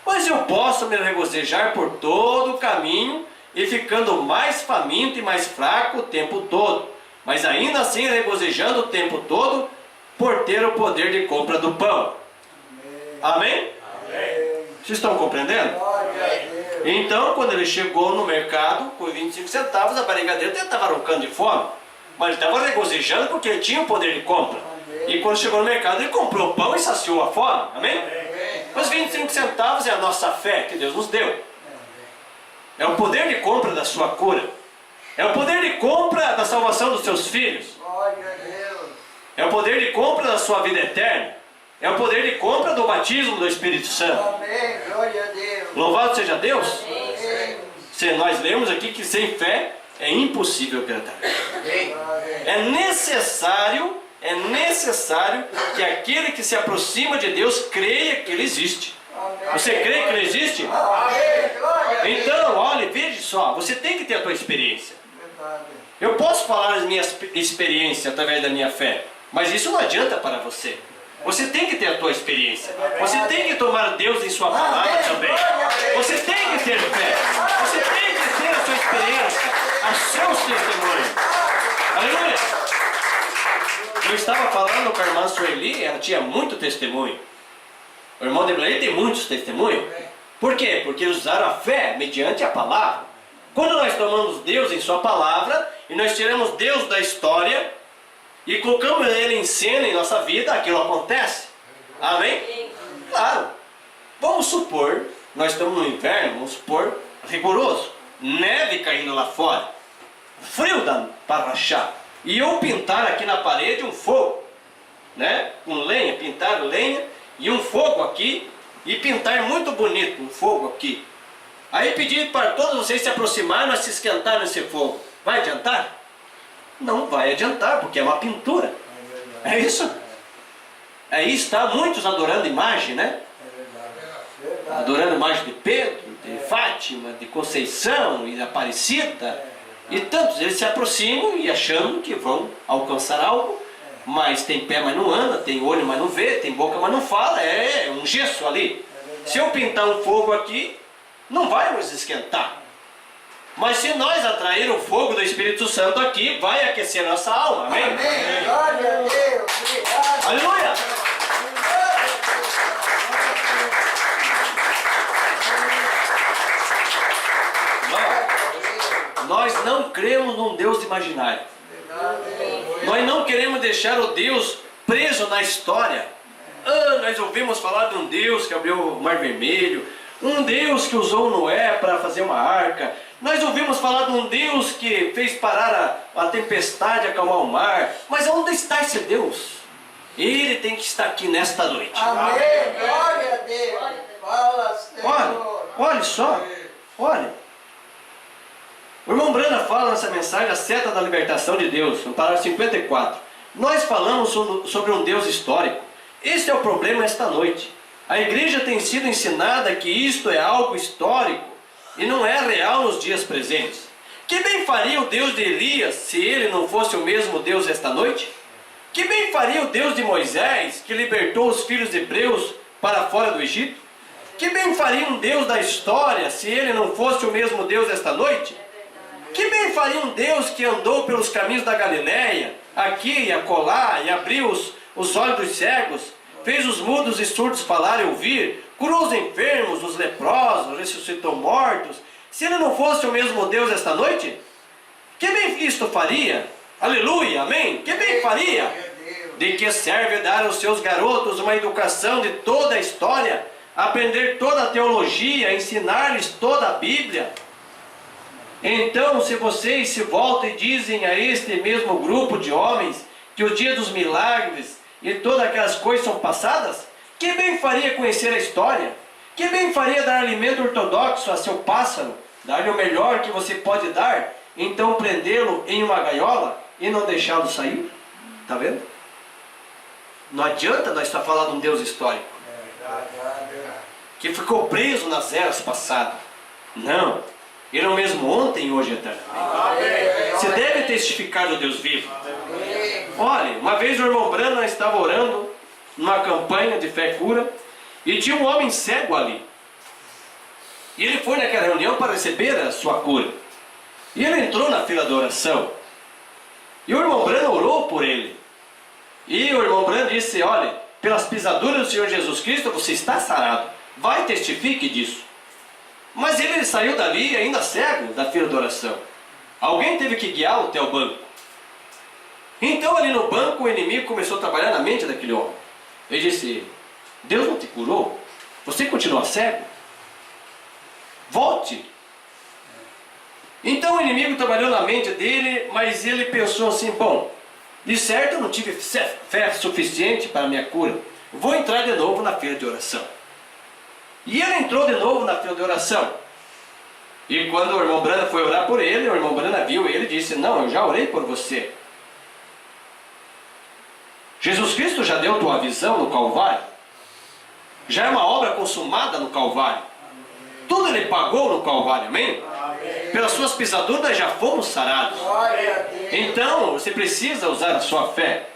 mas eu posso me regozijar por todo o caminho e ficando mais faminto e mais fraco o tempo todo, mas ainda assim regozijando o tempo todo por ter o poder de compra do pão. Amém?
Amém.
Vocês estão compreendendo?
Glória a Deus.
Então, quando ele chegou no mercado com 25 centavos, a barriga dele até estava roncando de fome, mas ele estava regozijando porque ele tinha o poder de compra. E quando chegou no mercado, ele comprou pão e saciou a fome. Amém? Os 25 centavos é a nossa fé que Deus nos deu. É o poder de compra da sua cura. É o poder de compra da salvação dos seus filhos.
Glória a Deus.
É o poder de compra da sua vida eterna. É o poder de compra do batismo do Espírito Santo.
Amém. Glória a Deus.
Louvado seja Deus.
Amém.
Se nós lemos aqui que sem fé é impossível agradar. É necessário que aquele que se aproxima de Deus creia que Ele existe. Você crê que Ele existe?
Amém. Glória a Deus.
Então, olha, veja só, você tem que ter a tua experiência.
Verdade.
Eu posso falar as minhas experiências através da minha fé, mas isso não adianta para você. Você tem que ter a tua experiência. Você tem que tomar Deus em sua palavra também. Você tem que ter fé. Você tem que ter a sua experiência, os seus testemunhos. Aleluia! Eu estava falando com a irmã Sueli, ela tinha muito testemunho. O irmão Deblair tem muitos testemunhos. Por quê? Porque eles usaram a fé mediante a palavra. Quando nós tomamos Deus em sua palavra, e nós tiramos Deus da história, e colocamos Ele em cena em nossa vida, aquilo acontece. Amém? Claro. Vamos supor, nós estamos no inverno, vamos supor, rigoroso. Neve caindo lá fora. Frio para rachar. E eu pintar aqui na parede um fogo. Né? Com lenha, pintar lenha e um fogo aqui. E pintar muito bonito um fogo aqui. Aí pedir para todos vocês se aproximarem e se esquentar nesse fogo. Vai adiantar? Não vai adiantar, porque é uma pintura. É isso? Aí está muitos adorando imagem, né?
Verdade.
Adorando a imagem de Pedro, de Fátima, de Conceição e de Aparecida. E tantos, eles se aproximam e achando que vão alcançar algo, mas tem pé, mas não anda, tem olho, mas não vê, tem boca, mas não fala, é um gesso ali. Se eu pintar um fogo aqui, não vai nos esquentar. Mas se nós atrair o fogo do Espírito Santo aqui, vai aquecer nossa alma, amém?
Amém. Glória a Deus. Obrigado.
Aleluia! Nós não cremos num Deus imaginário. Nós não queremos deixar o Deus preso na história. Nós ouvimos falar de um Deus que abriu o Mar Vermelho, um Deus que usou Noé para fazer uma arca. Nós ouvimos falar de um Deus que fez parar a tempestade, acalmar o mar. Mas onde está esse Deus? Ele tem que estar aqui nesta noite.
Amém. Glória a Deus. Fala, Senhor.
Olha só, olha. O irmão Brana fala nessa mensagem a seta da libertação de Deus, no parágrafo 54. Nós falamos sobre um Deus histórico. Esse é o problema esta noite. A igreja tem sido ensinada que isto é algo histórico e não é real nos dias presentes. Que bem faria o Deus de Elias se ele não fosse o mesmo Deus esta noite? Que bem faria o Deus de Moisés que libertou os filhos de hebreus para fora do Egito? Que bem faria um Deus da história se ele não fosse o mesmo Deus esta noite? Que bem faria um Deus que andou pelos caminhos da Galileia, aqui e acolá, e abriu os olhos dos cegos, fez os mudos e surdos falar e ouvir, curou os enfermos, os leprosos, ressuscitou mortos, se ele não fosse o mesmo Deus esta noite? Que bem isto faria? Aleluia, amém? Que bem faria? De que serve dar aos seus garotos uma educação de toda a história, aprender toda a teologia, ensinar-lhes toda a Bíblia? Então, se vocês se voltam e dizem a este mesmo grupo de homens que o dia dos milagres e todas aquelas coisas são passadas, que bem faria conhecer a história? Que bem faria dar alimento ortodoxo a seu pássaro, dar-lhe o melhor que você pode dar, então prendê-lo em uma gaiola e não deixá-lo sair? Está vendo? Não adianta nós estar falando de um Deus histórico que ficou preso nas eras passadas. Não. Ele é o mesmo ontem, hoje e eternamente. Você deve testificar do Deus vivo. Olha, uma vez o irmão Brana estava orando numa campanha de fé e cura e tinha um homem cego ali. E ele foi naquela reunião para receber a sua cura. E ele entrou na fila da oração. E o irmão Brana orou por ele. E o irmão Brana disse: olha, pelas pisaduras do Senhor Jesus Cristo você está sarado. Vai, testifique disso. Mas ele saiu dali ainda cego da fila de oração. Alguém teve que guiá-lo até o banco. Então ali no banco o inimigo começou a trabalhar na mente daquele homem. Ele disse: Deus não te curou? Você continua cego? Volte. Então o inimigo trabalhou na mente dele, mas ele pensou assim: bom, de certo eu não tive fé suficiente para a minha cura. Vou entrar de novo na fila de oração. E ele entrou de novo na fila de oração. E quando o irmão Brana foi orar por ele, o irmão Brana viu ele e disse: não, eu já orei por você. Jesus Cristo já deu tua visão no Calvário. Já é uma obra consumada no Calvário. Tudo ele pagou no Calvário, amém? Pelas suas pisaduras já fomos sarados. Então você precisa usar a sua fé.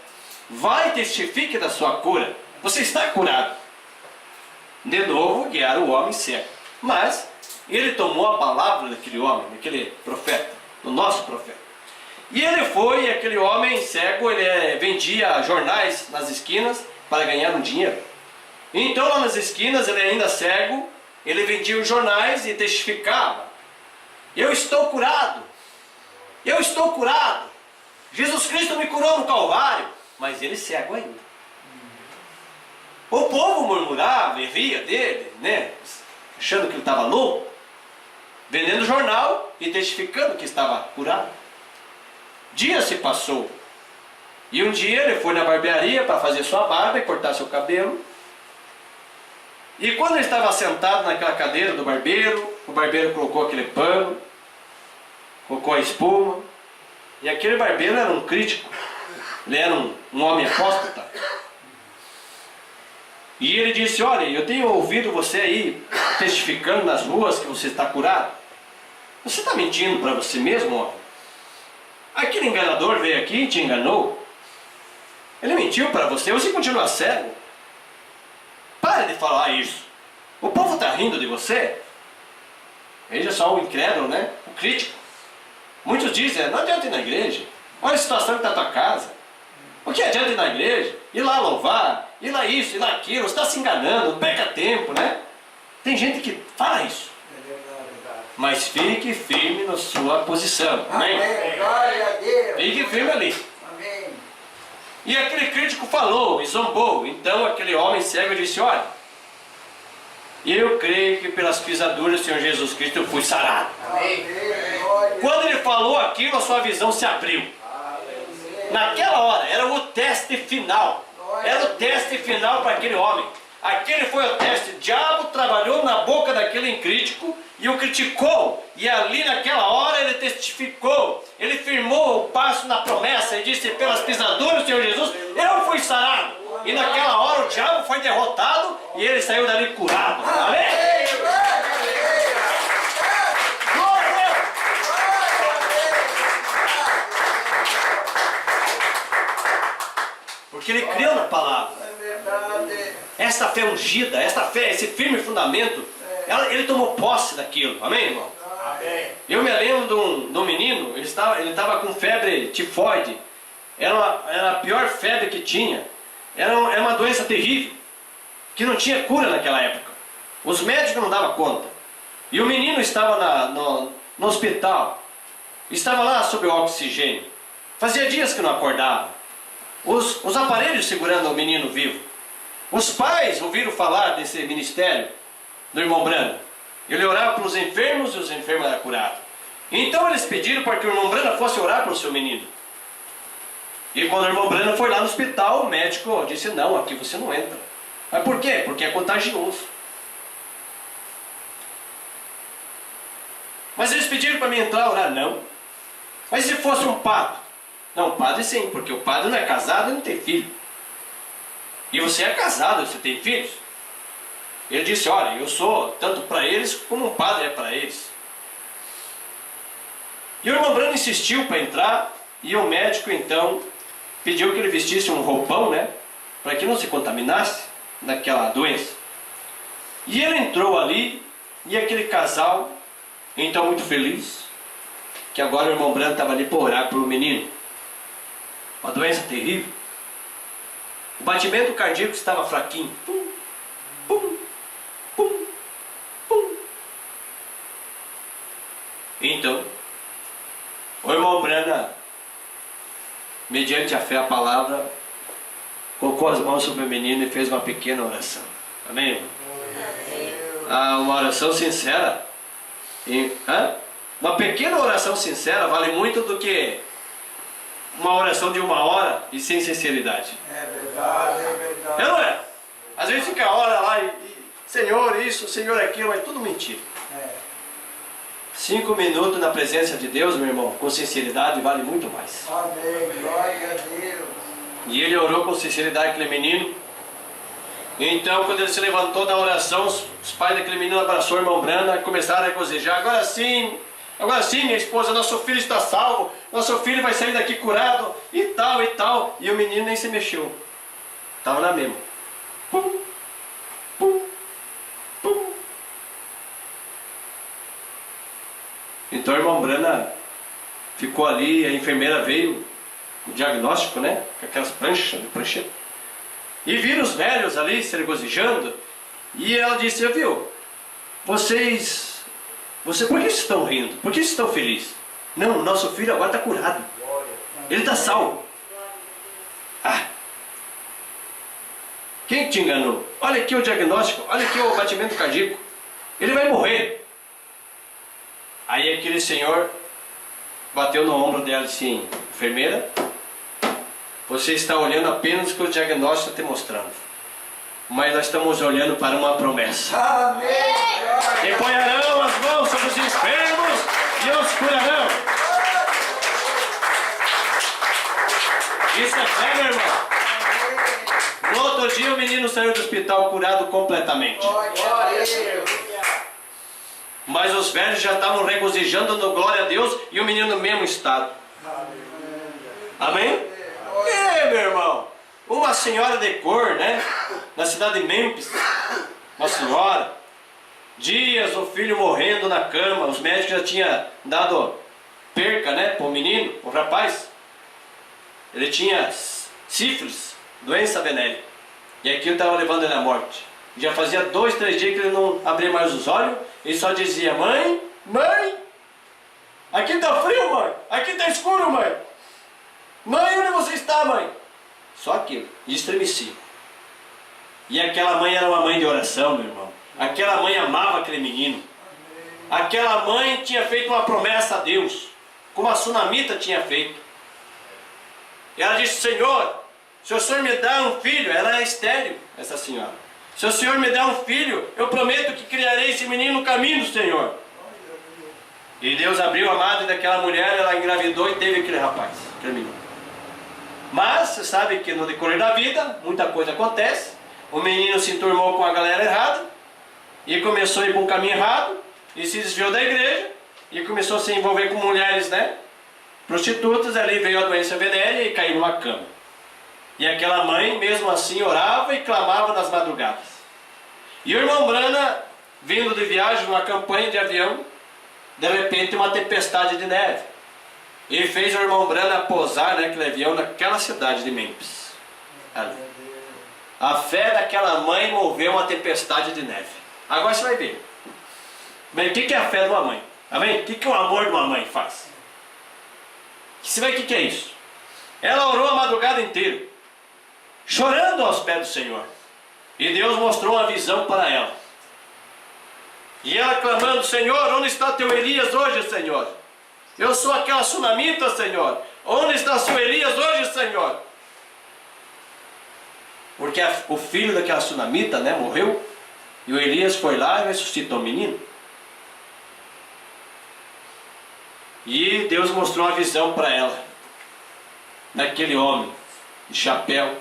Vai e testifique da sua cura. Você está curado. De novo guiaram o homem cego. Mas ele tomou a palavra daquele homem, daquele profeta, do nosso profeta. E ele foi, e aquele homem cego, ele vendia jornais nas esquinas para ganhar um dinheiro. Então lá nas esquinas, ele ainda cego, ele vendia os jornais e testificava: eu estou curado, eu estou curado, Jesus Cristo me curou no Calvário. Mas ele cego ainda. O povo murmurava e ria dele, né? Achando que ele estava louco, vendendo jornal e testificando que estava curado. Dia se passou. E um dia ele foi na barbearia para fazer sua barba e cortar seu cabelo. E quando ele estava sentado naquela cadeira do barbeiro, o barbeiro colocou aquele pano, colocou a espuma. E aquele barbeiro era um crítico. Ele era um homem apóstata. E ele disse: olha, eu tenho ouvido você aí testificando nas ruas que você está curado. Você está mentindo para você mesmo, homem? Aquele enganador veio aqui e te enganou. Ele mentiu para você, você continua cego. Pare de falar isso. O povo está rindo de você. Veja só o incrédulo, né? O crítico. Muitos dizem: não adianta ir na igreja. Olha a situação que está na tua casa. O que adianta ir na igreja? Ir lá louvar, ir lá isso, ir lá aquilo. Você está se enganando, não perca tempo, né? Tem gente que fala isso. Mas fique firme na sua posição. Amém?
Glória a Deus.
Fique firme ali.
Amém.
E aquele crítico falou e zombou. Então aquele homem cego disse: olha, eu creio que pelas pisaduras do Senhor Jesus Cristo eu fui sarado.
Amém. Glória.
Quando ele falou aquilo, a sua visão se abriu. Naquela hora, era o teste final. Era o teste final para aquele homem. Aquele foi o teste. O diabo trabalhou na boca daquele crítico e o criticou. E ali naquela hora ele testificou. Ele firmou o passo na promessa e disse: pelas pisaduras do Senhor Jesus, eu fui sarado. E naquela hora o diabo foi derrotado e ele saiu dali curado. Amém? Glória a Deus! Porque ele creu na palavra.
É verdade.
Esta fé ungida, esta fé, esse firme fundamento, ele tomou posse daquilo. Amém, irmão?
Amém.
Eu me lembro de um menino, ele estava com febre tifoide. Era a pior febre que tinha. Era uma doença terrível, que não tinha cura naquela época. Os médicos não davam conta. E o menino estava no hospital. Estava lá sob o oxigênio. Fazia dias que não acordava. Os aparelhos segurando o menino vivo. Os pais ouviram falar desse ministério do irmão Brana. Ele orava para os enfermos e os enfermos eram curados. Então eles pediram para que o irmão Brana fosse orar para o seu menino. E quando o irmão Brana foi lá no hospital, o médico disse: não, aqui você não entra. Mas por quê? Porque é contagioso. Mas eles pediram para mim entrar orar? Não. Mas se fosse um padre? Não, padre sim, porque o padre não é casado e não tem filho. E você é casado, você tem filhos. Ele disse: olha, eu sou tanto para eles como um padre é para eles. E o irmão Brana insistiu para entrar. E o médico então pediu que ele vestisse um roupão, né, para que não se contaminasse daquela doença. E ele entrou ali. E aquele casal, então muito feliz, que agora o irmão Brana estava ali para orar para o menino. Uma doença terrível. O batimento cardíaco estava fraquinho. Pum, pum, pum, pum. Então, o irmão Brana, mediante a fé, a palavra, colocou as mãos sobre o menino e fez uma pequena oração. Amém, irmão? Uma oração sincera. Uma pequena oração sincera vale muito do que uma oração de 1 hora e sem sinceridade.
É verdade, é verdade.
Não é? Às vezes fica a hora lá e Senhor isso, Senhor aquilo, mas tudo mentira. 5 minutos na presença de Deus, meu irmão, com sinceridade vale muito mais.
Amém. Glória a Deus.
E ele orou com sinceridade aquele menino. Então, quando ele se levantou da oração, os pais daquele menino abraçou o irmão Brana e começaram a regozijar. Agora sim, minha esposa, nosso filho está salvo, nosso filho vai sair daqui curado, e tal, e tal. E o menino nem se mexeu. Estava na mesma. Pum, pum, pum. Então o irmão Brana ficou ali, a enfermeira veio, o diagnóstico, né? Com aquelas pranchetas. E viram os velhos ali se regozijando. E ela disse: viu, por que vocês estão rindo? Por que vocês estão felizes? Não, nosso filho agora está curado. Ele está salvo. Quem te enganou? Olha aqui o diagnóstico, olha aqui o batimento cardíaco. Ele vai morrer. Aí aquele senhor bateu no ombro dela assim: enfermeira, você está olhando apenas o que o diagnóstico está te mostrando. Mas nós estamos olhando para uma promessa.
Amém.
E ponharão as mãos sobre os enfermos e os curarão. Isso é fé, meu irmão. No outro dia o menino menino saiu do hospital curado completamente.
Glória a Deus.
Mas os velhos já estavam regozijando no glória a Deus e o menino no mesmo estado. Amém? Meu irmão, uma senhora de cor, né? Na cidade de Memphis, uma senhora, dias o filho morrendo na cama, os médicos já tinham dado perca, né? Para o menino, o rapaz. Ele tinha sífilis, doença venérea. E aquilo estava levando ele à morte. Já fazia 2, 3 dias que ele não abria mais os olhos. E só dizia: mãe, mãe, aqui está frio, mãe, aqui está escuro, mãe. Mãe, onde você está, mãe? Só aquilo, e estremecia. E aquela mãe era uma mãe de oração, meu irmão. Aquela mãe amava aquele menino. Aquela mãe tinha feito uma promessa a Deus, como a sunamita tinha feito. E ela disse: Senhor, se o Senhor me dá um filho, ela é estéril, essa senhora. Se o Senhor me der um filho, eu prometo que criarei esse menino no caminho do Senhor. E Deus abriu a madre daquela mulher, ela engravidou e teve aquele rapaz, aquele menino. Mas você sabe que no decorrer da vida, muita coisa acontece. O menino se enturmou com a galera errada e começou a ir para um caminho errado e se desviou da igreja e começou a se envolver com mulheres, né, prostitutas. Ali veio a doença venérea e caiu numa cama. E aquela mãe, mesmo assim, orava e clamava nas madrugadas. E o irmão Brana, vindo de viagem, numa campanha de avião, de repente uma tempestade de neve. E fez o irmão Brana pousar naquele avião naquela cidade de Memphis. Ali. A fé daquela mãe moveu uma tempestade de neve. Agora você vai ver. Bem, o que é a fé de uma mãe? Amém? O que o amor de uma mãe faz? Você vai ver o que é isso? Ela orou a madrugada inteira, chorando aos pés do Senhor. E Deus mostrou uma visão para ela. E ela clamando: Senhor, onde está teu Elias hoje, Senhor? Eu sou aquela sunamita, Senhor. Onde está seu Elias hoje, Senhor? Porque o filho daquela sunamita, né, morreu. E o Elias foi lá e ressuscitou o menino. E Deus mostrou uma visão para ela. Daquele homem, de chapéu,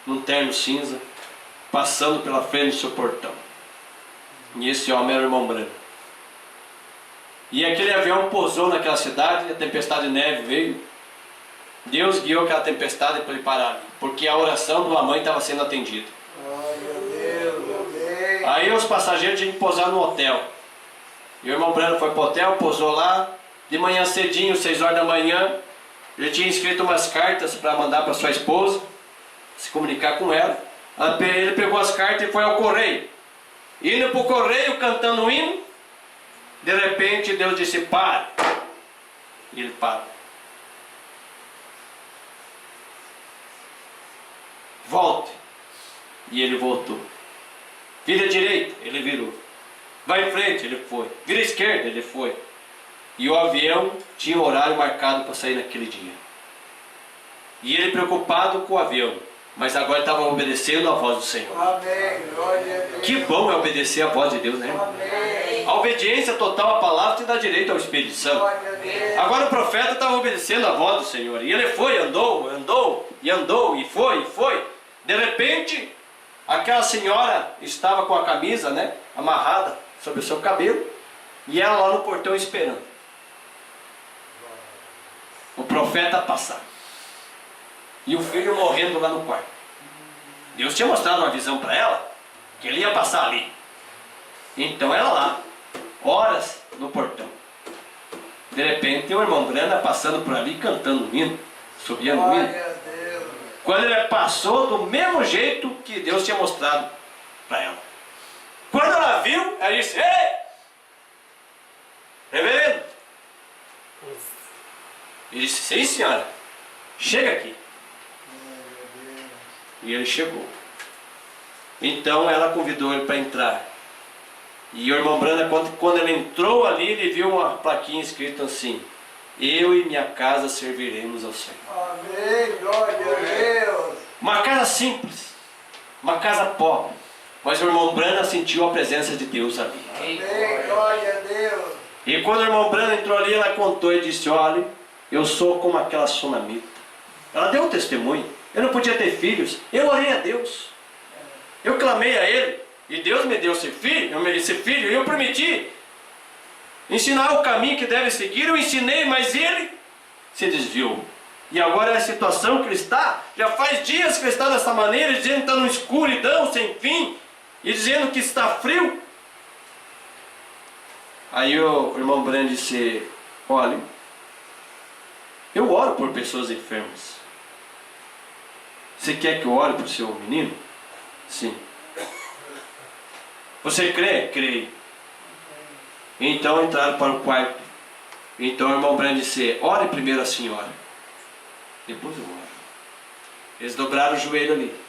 num terno cinza, passando pela frente do seu portão. E esse homem era o irmão Branco. E aquele avião pousou naquela cidade, a tempestade de neve veio. Deus guiou aquela tempestade para ele parar ali, porque a oração de uma mãe estava sendo atendida. Aí os passageiros tinham que pousar no hotel. E o irmão Branco foi para o hotel, pousou lá. De manhã cedinho, 6 horas da manhã, ele tinha escrito umas cartas para mandar para sua esposa, se comunicar com ela. Ele pegou as cartas e foi ao correio. Indo para o correio, cantando um hino, de repente Deus disse: pare. E ele para. Volte. E ele voltou. Vira à direita, ele virou. Vai em frente, ele foi. Vira à esquerda, ele foi. E o avião tinha um horário marcado para sair naquele dia. E ele preocupado com o avião, mas agora estava obedecendo a voz do Senhor.
Amém. Glória a Deus.
Que bom é obedecer a voz de Deus, né, irmão?
Amém.
A obediência total à palavra te dá direito ao Espírito Santo.
Glória a Deus.
Agora o profeta estava obedecendo a voz do Senhor. E ele foi, andou, e foi. De repente, aquela senhora estava com a camisa, né, amarrada sobre o seu cabelo. E ela lá no portão esperando o profeta passar. E o filho morrendo lá no quarto. Deus tinha mostrado uma visão para ela, que ele ia passar ali. Então ela lá, horas no portão. De repente o irmão Brana passando por ali, cantando um hino, subindo um hino.
Glória a Deus.
Quando ele passou do mesmo jeito que Deus tinha mostrado para ela. Quando ela viu, ela disse: ei, reverendo. Ele disse: sim, senhora, chega aqui. E ele chegou. Então ela convidou ele para entrar. E o irmão Brana, quando ele entrou ali, ele viu uma plaquinha escrita assim: eu e minha casa serviremos ao Senhor.
Amém. Glória a Deus.
Uma casa simples, uma casa pobre, mas o irmão Brana sentiu a presença de Deus ali.
Amém. Glória a Deus.
E quando o irmão Brana entrou ali, ela contou e disse: olha, eu sou como aquela sunamita. Ela deu um testemunho. Eu não podia ter filhos. Eu orei a Deus. Eu clamei a Ele, e Deus me deu esse filho, e eu prometi ensinar o caminho que deve seguir. Eu ensinei, mas ele se desviou. E agora é a situação que ele está. Já faz dias que ele está dessa maneira, dizendo que está numa escuridão sem fim, e dizendo que está frio. Aí o irmão Branham disse: olha, eu oro por pessoas enfermas. Você quer que eu ore por seu menino? Sim. Você crê? Creio. Então entraram para o quarto. Então o irmão Branham disse: ore primeiro a senhora, depois eu oro. Eles dobraram o joelho ali.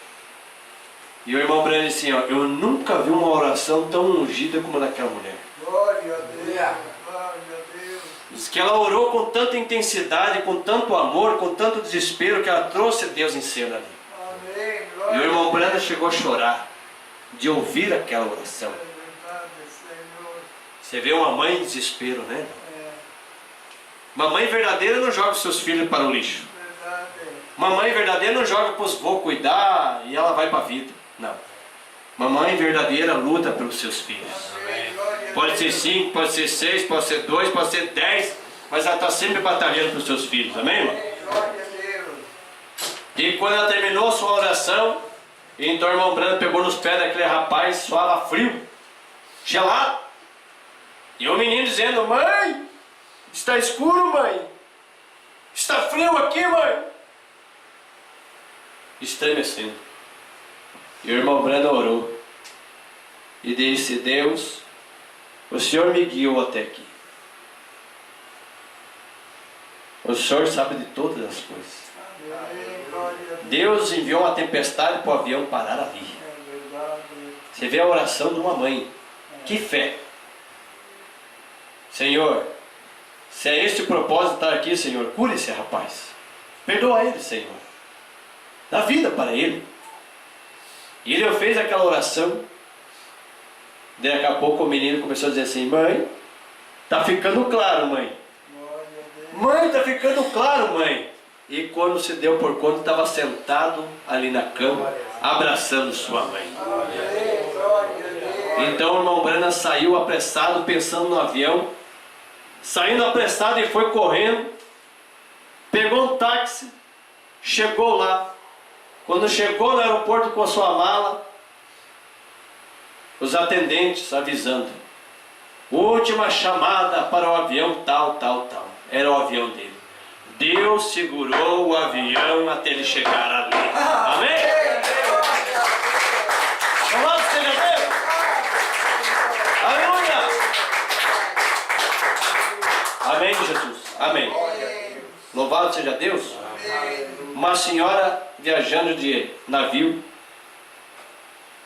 E o irmão Branham disse: ó, eu nunca vi uma oração tão ungida como a daquela mulher.
Glória a Deus. Glória a Deus.
Diz que ela orou com tanta intensidade, com tanto amor, com tanto desespero, que ela trouxe Deus em cena ali.
Amém.
E
Glória
o irmão Branham chegou a chorar de ouvir aquela oração.
a verdade, Senhor.
Você vê uma mãe em desespero, né?
É
Uma mãe verdadeira não joga os seus filhos para o lixo.
verdade.
Uma mãe verdadeira não joga para os vô cuidar e ela vai para a vida. Não. Uma mãe verdadeira luta pelos seus filhos.
Amém. Glória a
Pode ser
Deus.
5, pode ser 6, pode ser 2, pode ser 10, mas ela está sempre batalhando para os seus filhos. Amém, irmão?
Amém. Glória a Deus.
E quando ela terminou sua oração, então o irmão Branham pegou nos pés daquele rapaz, suava frio, gelado. E o menino dizendo: mãe, está escuro, mãe. Está frio aqui, mãe. Estremecendo. E o irmão Branham orou e disse: Deus, o Senhor me guiou até aqui. O Senhor sabe de todas as coisas.
Amém. Glória a Deus.
Deus enviou uma tempestade para o avião parar ali.
É verdade.
Você vê a oração de uma mãe. Que fé. Senhor, se é esse o propósito de estar aqui, Senhor, cure esse rapaz. Perdoa ele, Senhor. Dá vida para ele. E ele fez aquela oração. Daqui a pouco o menino começou a dizer assim: mãe, está ficando claro, mãe.
Glória a Deus.
Mãe, está ficando claro, mãe. E quando se deu por conta, estava sentado ali na cama, abraçando sua mãe.
Amém. Glória a Deus.
Então o irmão Branham saiu apressado, pensando no avião. Saindo apressado e foi correndo. Pegou um táxi, chegou lá. Quando chegou no aeroporto com a sua mala, os atendentes avisando: última chamada para o avião tal, tal, tal. Era o avião dele. Deus segurou o avião até ele chegar ali. Amém? Louvado seja Deus! Aleluia! Amém, Jesus. Amém. Louvado seja Deus. Uma senhora viajando de navio,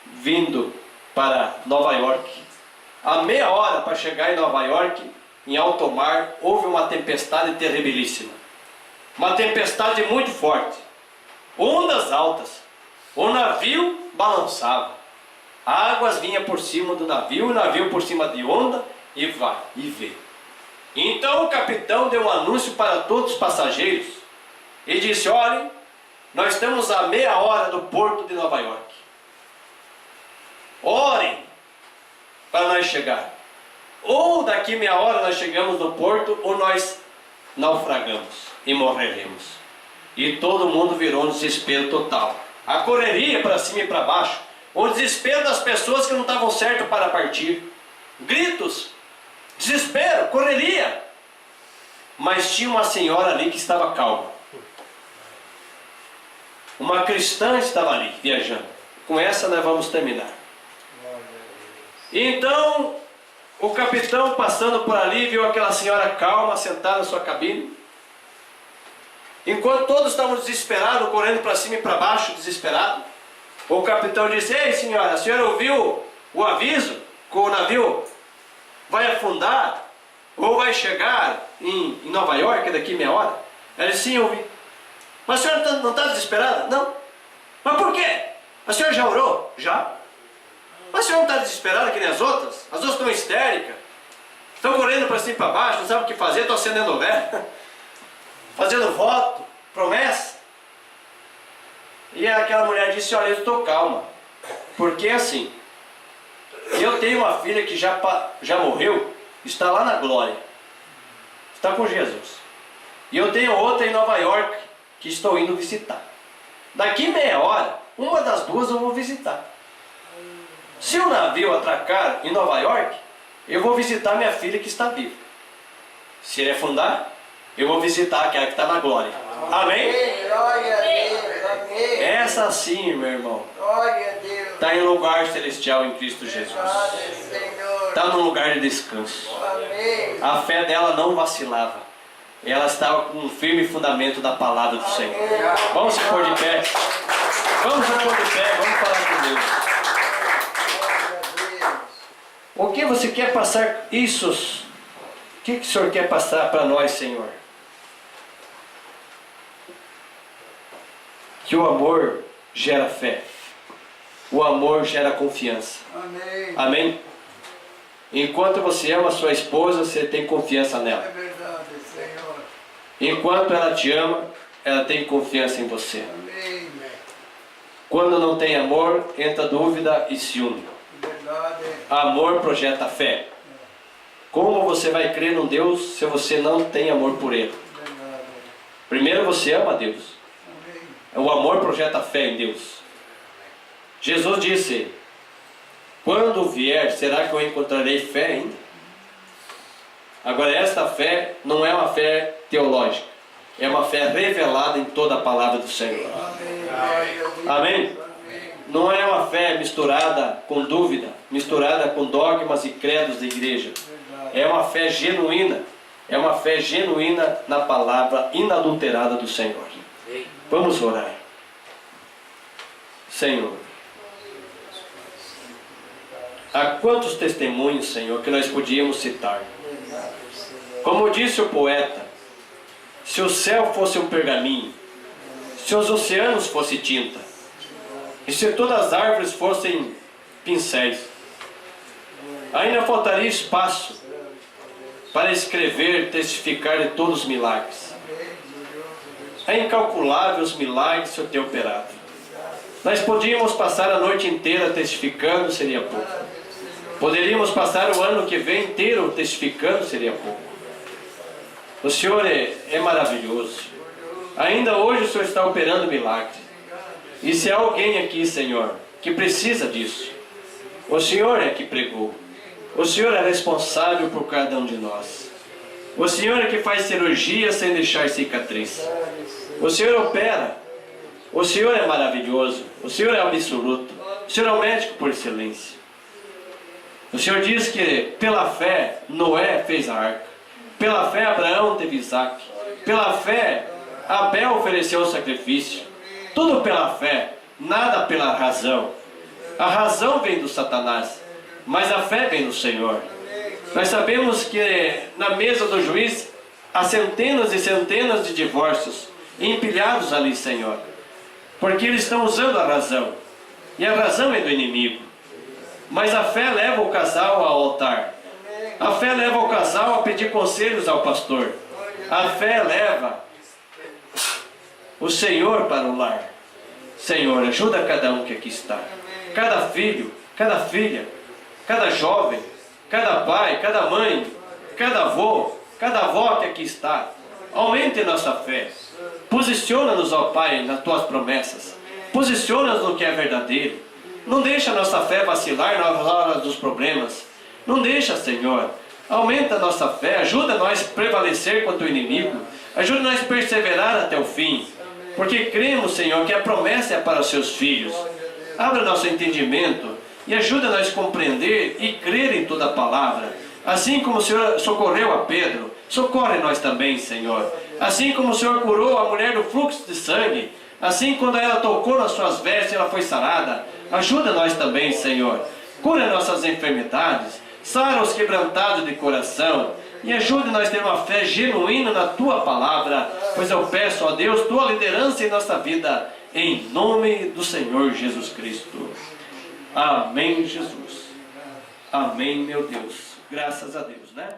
vindo para Nova York. A meia hora para chegar em Nova York, em alto mar, houve uma tempestade terribilíssima. Uma tempestade muito forte. Ondas altas. O navio balançava. Águas vinham por cima do navio, o navio por cima de onda, e vai, e vê. Então o capitão deu um anúncio para todos os passageiros e disse: olhem, nós estamos a meia hora do porto de Nova York. Orem para nós chegar. Ou daqui meia hora nós chegamos no porto, ou nós naufragamos e morreremos. E todo mundo virou um desespero total. A correria para cima e para baixo. O desespero das pessoas que não estavam certas para partir. Gritos, desespero, correria. Mas tinha uma senhora ali que estava calma. Uma cristã estava ali, viajando. Com essa nós vamos terminar. Então, o capitão passando por ali, viu aquela senhora calma, sentada na sua cabine. Enquanto todos estavam desesperados, correndo para cima e para baixo, desesperados, o capitão disse: ei senhora, a senhora ouviu o aviso que o navio vai afundar ou vai chegar em Nova York daqui meia hora? Ela disse: sim, eu ouvi. Mas a senhora não está desesperada? Não. Mas por quê? A senhora já orou? Já. Mas a senhora não está desesperada que nem as outras? As outras estão histéricas, estão correndo para cima e para baixo, não sabem o que fazer, estão acendendo vela, fazendo voto, promessa. E aquela mulher disse: olha, eu estou calma, Porque assim, eu tenho uma filha que já morreu, está lá na glória, está com Jesus. E eu tenho outra em Nova York que estou indo visitar. Daqui meia hora, uma das duas eu vou visitar. Se o navio atracar em Nova York, eu vou visitar minha filha que está viva. Se ele afundar, eu vou visitar aquela que está na glória. Amém?
Glória a Deus. Amém.
Essa sim, meu irmão,
Glória a Deus.
está em lugar celestial em Cristo Jesus.
Amém, Senhor.
Está num lugar de descanso.
Amém.
A fé dela não vacilava. Ela estava com um firme fundamento da palavra do Senhor. Vamos se pôr de pé. Vamos se pôr de pé. Vamos falar com Deus.
Glória a Deus.
O que você quer passar? Isso. O que o Senhor quer passar para nós, Senhor? Que o amor gera fé. O amor gera confiança.
Amém.
Amém? Enquanto você ama a sua esposa, você tem confiança
É
nela.
verdade, Senhor.
Enquanto ela te ama, ela tem confiança em você.
Amém.
Quando não tem amor, entra dúvida e ciúme.
Verdade.
Amor projeta fé. Como você vai crer num Deus se você não tem amor por Ele?
Verdade.
Primeiro você ama a Deus.
Amém.
O amor projeta fé em Deus. Jesus disse: quando vier, será que eu encontrarei fé ainda? Agora, esta fé não é uma fé teológica. É uma fé revelada em toda a palavra do Senhor.
Amém. Glória a Deus.
Amém?
Amém.
Não é uma fé misturada com dúvida, misturada com dogmas e credos da igreja.
Verdade.
É uma fé genuína. É uma fé genuína na palavra inadulterada do Senhor. Vamos orar. Senhor, há quantos testemunhos, Senhor, que nós podíamos citar. Como disse o poeta, se o céu fosse um pergaminho, se os oceanos fossem tinta, e se todas as árvores fossem pincéis, ainda faltaria espaço para escrever, testificar de todos os milagres. É incalculável os milagres que o teu operado. Nós podíamos passar a noite inteira testificando, seria pouco. Poderíamos passar o ano que vem inteiro testificando, seria pouco. O Senhor é maravilhoso. Ainda hoje o Senhor está operando milagres. E se há alguém aqui, Senhor, que precisa disso, o Senhor é que pregou. O Senhor é responsável por cada um de nós. O Senhor é que faz cirurgia sem deixar cicatriz. O Senhor opera. O Senhor é maravilhoso. O Senhor é absoluto. O Senhor é o médico por excelência. O Senhor diz que pela fé Noé fez a arca. Pela fé Abraão teve Isaac. Pela fé Abel ofereceu o sacrifício. Tudo pela fé, nada pela razão. A razão vem do Satanás, mas a fé vem do Senhor. Nós sabemos que na mesa do juiz há centenas e centenas de divórcios empilhados ali, Senhor. Porque eles estão usando a razão. E a razão é do inimigo. Mas a fé leva o casal ao altar. A fé leva o casal a pedir conselhos ao pastor. A fé leva o Senhor para o lar. Senhor, ajuda cada um que aqui está. Cada filho, cada filha, cada jovem, cada pai, cada mãe, cada avô, cada avó que aqui está. Aumente nossa fé. Posiciona-nos, ó Pai, nas tuas promessas. Posiciona-nos no que é verdadeiro. Não deixa nossa fé vacilar nas horas dos problemas. Não deixa, Senhor. Aumenta a nossa fé. Ajuda nós a prevalecer contra o inimigo. Ajuda nós a perseverar até o fim. Porque cremos, Senhor, que a promessa é para os seus filhos. Abra nosso entendimento e ajuda nós a compreender e crer em toda a palavra. Assim como o Senhor socorreu a Pedro, socorre nós também, Senhor. Assim como o Senhor curou a mulher do fluxo de sangue, assim quando ela tocou nas suas vestes, ela foi sarada. Ajuda nós também, Senhor. Cura nossas enfermidades, sara os quebrantados de coração e ajude nós a ter uma fé genuína na Tua palavra, pois eu peço a Deus Tua liderança em nossa vida, em nome do Senhor Jesus Cristo. Amém, Jesus. Amém, meu Deus. Graças a Deus, né?